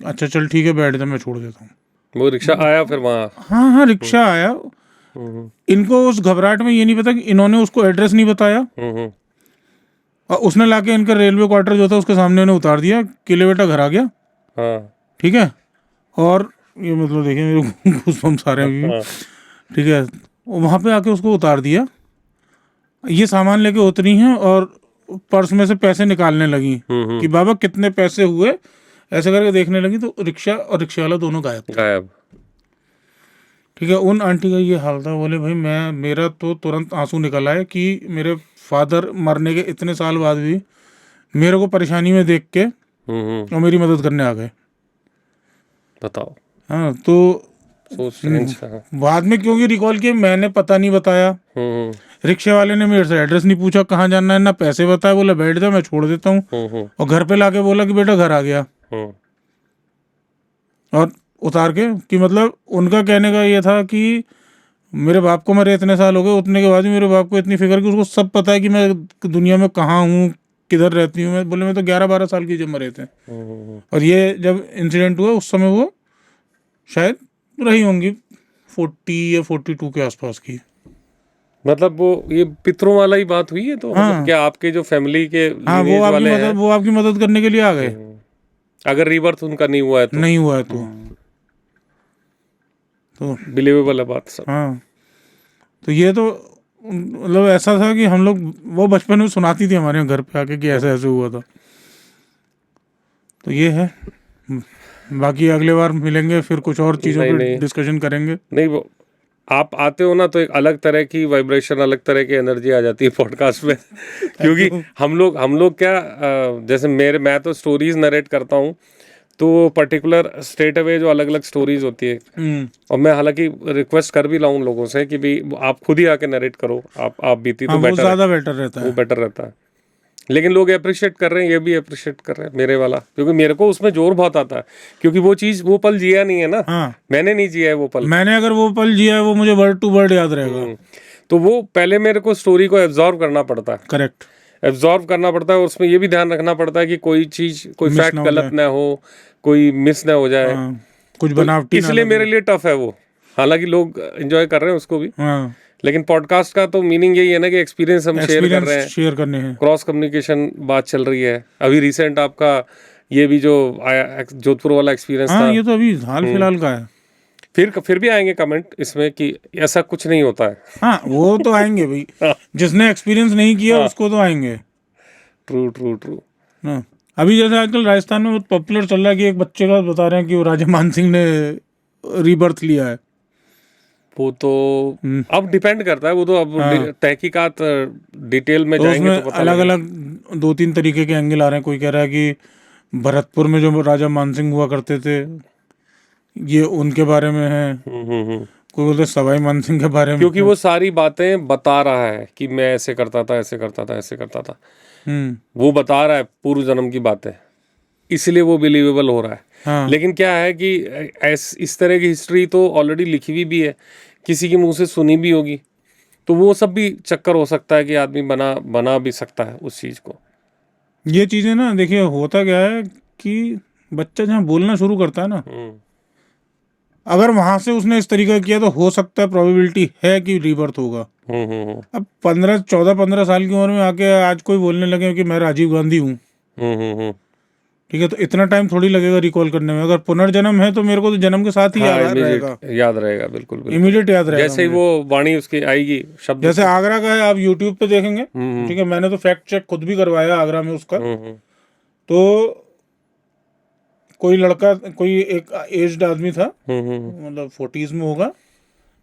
अच्छा चल ठीक है, बैठ जा, मैं छोड़ देता हूँ। वो रिक्शा आया फिर वहाँ? हाँ हाँ, रिक्शा आया। इनको उस घबराहट में ये नहीं पता कि इन्होंने उसको एड्रेस नहीं बताया, और उसने लाके इनका रेलवे क्वार्टर जो था उसके सामने उन्हें उतार दिया कि ले बेटा घर आ गया। ठीक है। और ये मतलब देखिए मेरे को गूज़बम्स आ रहे हैं अभी। ठीक है, वहाँ पे आके उसको उतार दिया। ये सामान लेके उतरी हैं और पर्स में से पैसे निकालने लगी कि बाबा कितने पैसे हुए, ऐसे करके देखने लगी, तो रिक्शा और रिक्शा वाला दोनों गायब। ठीक है, उन आंटी का ये हाल था। बोले भाई मेरा तो तुरंत आंसू निकल आए कि मेरे फादर मरने के इतने साल बाद भी मेरे को परेशानी में देख के और मेरी मदद करने आ गए। बताओ। हाँ, तो बाद में क्योंकि रिकॉल किया, मैंने पता नहीं बताया, रिक्शे वाले ने मेरे से एड्रेस नहीं पूछा कहाँ जाना है, ना पैसे बताया, बोला बैठ जा मैं छोड़ देता हूँ, और घर पे लाके बोला कि बेटा घर आ गया, और उतार के। कि मतलब उनका कहने का ये था कि मेरे बाप को मरे इतने साल हो गए, उतने के बाद भी मेरे बाप को इतनी फिक्र कि उसको सब पता है कि मैं दुनिया में कहाँ हूँ, किधर रहती हूँ। मैं बोले मैं तो 11-12 साल की जब मरे थे, और ये जब इंसिडेंट हुआ उस समय वो शायद रही होंगी 40 या 42 के आसपास की। मतलब वो ये पितरों वाला ही बात हुई है। तो हाँ, मतलब क्या आपके जो फैमिली के हाँ, वो आपकी मदद करने के लिए आ गए, अगर रीबर्थ उनका नहीं हुआ है तो। नहीं हुआ है तो बिलीवेबल है बात सब। हाँ, तो ये तो मतलब ऐसा था कि हम लोग, वो बचपन में सुनाती थी हमारे यहाँ घर पे आके कि ऐसे ऐसे हुआ था। तो ये है। बाकी अगले बार मिलेंगे फिर कुछ और चीज़ों पे डिस्कशन करेंगे। नहीं, वो आप आते हो ना तो एक अलग तरह की वाइब्रेशन, अलग तरह की एनर्जी आ जाती है पॉडकास्ट में। क्योंकि हम लोग क्या, जैसे मैं तो स्टोरीज नरेट करता हूँ, तो पर्टिकुलर स्ट्रेट अवे जो अलग अलग स्टोरीज होती है, और मैं हालांकि रिक्वेस्ट कर भी लाऊं लोगों से कि भी आप खुद ही आके नरेट करो, आप बीती तो बेटर, ज़्यादा बेटर रहता है, वो बेटर रहता है। लेकिन लोग अप्रिशिएट कर रहे हैं, ये भी अप्रिशिएट कर रहे हैं मेरे वाला, क्योंकि मेरे को उसमें जोर बहुत आता है, क्योंकि वो पल जिया नहीं है ना। हाँ, मैंने नहीं जिया है वो पल। मैंने अगर वो पल जिया है वो मुझे वर्ड टू वर्ड याद रहेगा। तो वो पहले मेरे को स्टोरी को एब्जॉर्व करना पड़ता है। करेक्ट, एब्जॉर्व करना पड़ता है, और उसमें ये भी ध्यान रखना पड़ता है कि कोई चीज, कोई फैक्ट गलत ना हो, कोई मिस ना हो जाए, कुछ बनावटी ना इसलिए मेरे लिए टफ है वो। हालांकि लोग एंजॉय कर रहे हैं उसको भी, लेकिन पॉडकास्ट का तो मीनिंग यही है ना कि एक्सपीरियंस हम शेयर कर रहे हैं, शेयर करने हैं, क्रॉस कम्युनिकेशन बात चल रही है। अभी रिसेंट आपका ये भी जो आया जोधपुर वाला एक्सपीरियंस था, ये तो अभी हाल फिलहाल का है। फिर भी आएंगे कमेंट इसमें कि ऐसा कुछ नहीं होता है। हाँ, वो तो आएंगे भाई, जिसने एक्सपीरियंस नहीं किया उसको तो आएंगे। True true true. ना अभी जैसे आजकल राजस्थान में बहुत पॉपुलर चल रहा है कि एक बच्चे का बता रहे हैं कि वो राजा मानसिंह ने रीबर्थ लिया है। वो तो हम्म, अब डिपेंड करता है, वो तो अब हाँ। तहकीकात डिटेल में तो जाएंगे उसमें तो पता अलग लगेगा। अलग 2-3 तरीके के एंगल आ रहे हैं। कोई कह रहा है कि भरतपुर में जो राजा मानसिंह हुआ करते थे ये उनके बारे में है, हम्म। कोई बोलते सवाई मानसिंह के बारे में क्योंकि है। वो सारी बातें बता रहा है कि मैं ऐसे करता था, ऐसे करता था, ऐसे करता था, हम्म, वो बता रहा है पूर्व जन्म की बातें, इसलिए वो बिलीवेबल हो रहा है। हाँ। लेकिन क्या है कि इस तरह की हिस्ट्री तो ऑलरेडी लिखी हुई भी है, किसी के मुंह से सुनी भी होगी, तो वो सब भी चक्कर हो सकता है कि आदमी बना बना भी सकता है उस चीज को। ये चीजें ना देखिए होता क्या है कि बच्चा जहाँ बोलना शुरू करता है ना, हम्म अगर वहां से उसने इस तरीका किया तो हो सकता है, प्रोबेबिलिटी है कि रीबर्थ होगा। हम्म। अब 14-15 साल की उम्र में आके आज कोई बोलने लगे कि मैं राजीव गांधी हूँ, हम्म। ठीक है, तो इतना टाइम थोड़ी लगेगा रिकॉल करने में। अगर पुनर्जन्म है तो मेरे को तो जन्म के साथ ही हाँ, याद इमीडिएट रहेगा, याद रहेगा, बिल्कुल बिल्कुल। इमीडिएट याद रहेगा जैसे ही मुझे। वो वाणी उसकी आएगी शब्द। जैसे आगरा का है, आप यूट्यूब पे देखेंगे, हम्म ठीक है, मैंने तो फैक्ट चेक खुद भी करवाया आगरा में उसका। हम्म तो कोई लड़का, कोई एक एज्ड आदमी था, हम्म। मतलब 40s में होगा,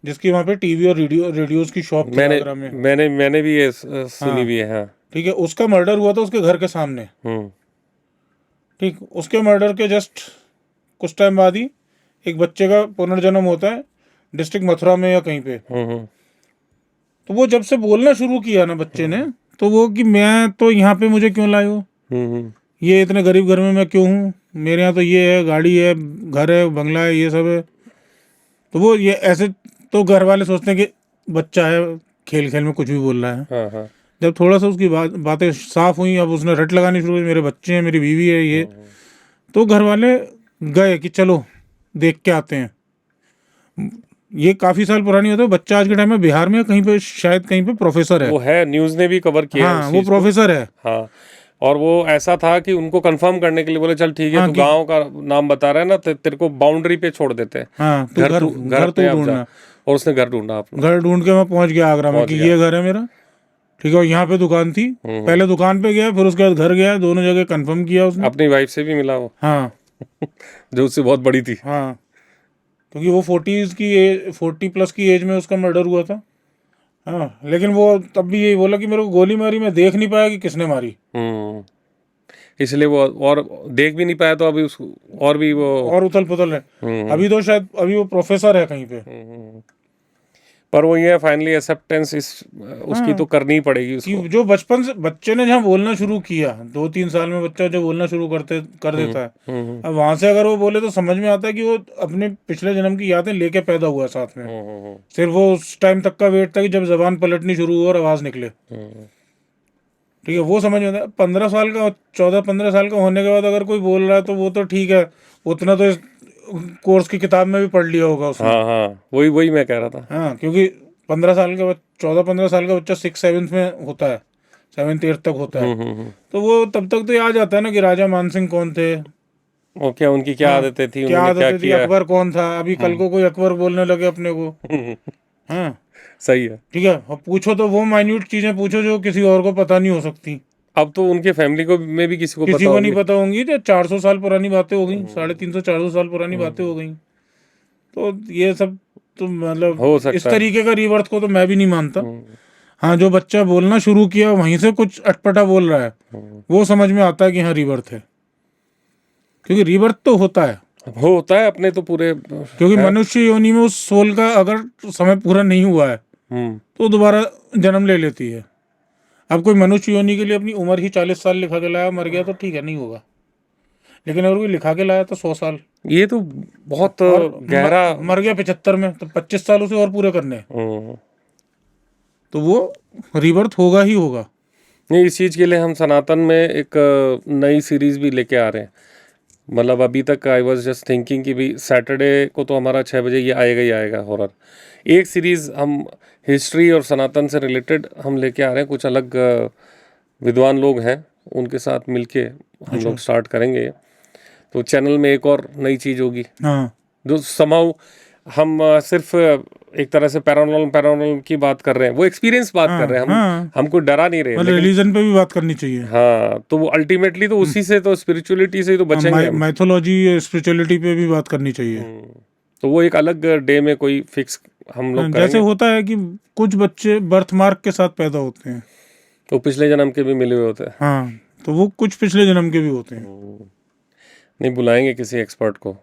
जिसकी वहाँ पे टीवी और रेडियोज की शॉप थी मैंने आगरा में। मैंने भी ये सुनी हाँ, हुई है, हाँ। ठीक है, उसका मर्डर हुआ था उसके घर के सामने। हम्म ठीक, उसके मर्डर के जस्ट कुछ टाइम बाद ही एक बच्चे का पुनर्जन्म होता है डिस्ट्रिक्ट मथुरा में या कहीं पे। हम्म तो वो जब से बोलना शुरू किया ना बच्चे ने, तो वो कि मैं तो यहाँ पे मुझे क्यों लाए हो, हम्म ये इतने गरीब घर में मैं क्यों हूँ, मेरे यहाँ तो ये है, गाड़ी है, घर है, बंगला है, ये सब है। तो वो ये ऐसे, तो घर वाले सोचते हैं कि बच्चा है, खेल खेल में कुछ भी बोल रहा है। हाँ हाँ। जब थोड़ा सा उसकी बातें साफ हुई, अब उसने रट लगानी शुरू की, मेरे बच्चे हैं, मेरी बीवी है ये, तो घर वाले गए कि चलो देख के आते हैं। ये काफी साल पुरानी होता है, बच्चा आज के टाइम में बिहार में कहीं पे, शायद कहीं पे प्रोफेसर है। वो है, न्यूज़ ने भी कवर किया है हाँ, उस वो चीज़ को। प्रोफेसर है। हाँ, और वो ऐसा था कि उनको कंफर्म करने के लिए बोले चल ठीक है, हाँ तू कि गांव का नाम बता रहा है ना, तेरे को बाउंड्री पे छोड़ देते हैं। हाँ तू घर घर घर अपने तू आप जा। ढूंढना। और उसने घर ढूंढा अपना। घर ढूंढ के मैं पहुंच गया आगरा में पहुंच कि गया। ये घर है मेरा, ठीक है, और यहाँ पे दुकान थी। हम्म। पहले दुकान पे गया, फिर उसके बाद घर गया, दोनों जगह कंफर्म किया उसने। अपनी वाइफ से भी मिला वो, हाँ जो उससे बहुत बड़ी थी। हाँ, क्योंकि वो 40 प्लस की एज में उसका मर्डर हुआ था। हाँ, लेकिन वो तब भी यही बोला कि मेरे को गोली मारी, मैं देख नहीं पाया कि किसने मारी। हम्म। इसलिए वो और देख भी नहीं पाया, तो अभी उसको और भी वो। और उथल पुथल है। हम्म अभी तो शायद अभी वो प्रोफेसर है कहीं पे। हम्म। पर वो ये फाइनली एक्सेप्टेंस इस उसकी हाँ, तो करनी ही पड़ेगी कि उसको। जो बचपन से बच्चे ने जहाँ बोलना शुरू किया, 2-3 साल में बच्चा जो बोलना शुरू कर देता है, हम्म अब वहां से अगर वो बोले तो समझ में आता है कि वो अपने पिछले जन्म की यादें लेके पैदा हुआ साथ में। हम्म सिर्फ वो उस टाइम तक का वेट था कि जब जबान पलटनी शुरू हो और आवाज निकले, हम्म ठीक है, वो समझ में आता है। 15 साल का, 14-15 साल का होने के बाद अगर कोई बोल रहा है तो वो तो ठीक है, उतना तो इस कोर्स की किताब में भी पढ़ लिया होगा उसने। हाँ हाँ, वही वही मैं कह रहा था। हाँ, क्योंकि 14-15 साल का बच्चा 6-7 में होता है, 7th-8th तक होता है। तो वो तब तक तो याद आता है ना कि राजा मानसिंह कौन थे। और क्या उनकी क्या हाँ, आदतें थी, क्या उन्होंने क्या आदतें थी, किया। अकबर कौन था, अभी कल को कोई अकबर बोलने लगे अपने को। हाँ, सही है। ठीक है, अब पूछो तो वो माइन्यूट चीजें पूछो जो किसी और को पता नहीं हो सकती, अब तो उनके फैमिली को में भी किसी को किसी पता को नहीं होगी। पता होंगी। तो 400 साल पुरानी बातें हो गई, 350-400 साल पुरानी बातें हो गई। तो ये सब तो मतलब हो इस सकता है। तरीके का रीबर्थ को तो मैं भी नहीं मानता। हम्म, हाँ, जो बच्चा बोलना शुरू किया वहीं से कुछ अटपटा बोल रहा है, वो समझ में आता है कि हाँ रीबर्थ है, क्योंकि रीबर्थ तो होता है। होता है अपने तो पूरे क्योंकि है। मनुष्य योनि में उस सोल का अगर समय पूरा नहीं हुआ है हम्म तो दोबारा जन्म ले लेती है। अब कोई मनुष्य योनि के लिए अपनी उम्र ही 40 साल लिखा के लाया, मर गया तो ठीक है, नहीं होगा। लेकिन अगर कोई लिखा के लाया तो 100 साल, ये तो बहुत और गहरा। मर गया 75 में, तो 25 साल उसे और पूरे करने हैं। हम्म, तो वो रीबर्थ होगा ही होगा। नहीं, इस चीज़ के लिए हम सनातन में एक नई सीरीज भी लेके आ रहे हैं। मतलब अभी तक आई वॉज जस्ट थिंकिंग कि भी सैटरडे को तो हमारा 6 बजे ये आएगा ही आएगा हॉरर। एक सीरीज़ हम हिस्ट्री और सनातन से रिलेटेड हम लेके आ रहे हैं, कुछ अलग विद्वान लोग हैं, उनके साथ मिलके हम लोग स्टार्ट करेंगे। तो चैनल में एक और नई चीज़ होगी हाँ, जो समाउ हम सिर्फ एक तरह से पैरानॉर्मल की बात कर रहे हैं, वो एक्सपीरियंस बात कर रहे हैं, हम कोई डरा नहीं रहे, मतलब रिलीजन पे भी बात करनी चाहिए। हाँ, तो वो अल्टीमेटली तो उसी से, तो स्पिरिचुअलिटी से ही तो बचेंगे हम। माइथोलॉजी स्पिरिचुअलिटी पे भी बात करनी चाहिए। तो वो एक अलग डे में कोई फिक्स हम लोग जैसे करेंगे। होता है कि कुछ बच्चे बर्थ मार्क के साथ पैदा होते हैं, तो पिछले जन्म के भी मिले हुए होते हैं। हाँ, तो वो कुछ पिछले जन्म के भी होते हैं। नहीं, बुलाएंगे किसी एक्सपर्ट को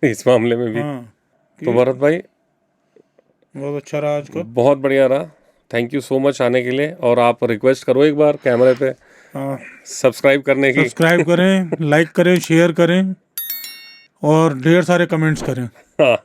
इस मामले में भी। हाँ, तो भरत भाई बहुत अच्छा रहा आज का। बहुत बढ़िया रहा, थैंक यू सो मच आने के लिए। और आप रिक्वेस्ट करो एक बार कैमरे पे सब्सक्राइब करने की। सब्सक्राइब करें, लाइक करें, शेयर करें और ढेर सारे कमेंट्स करें। हाँ।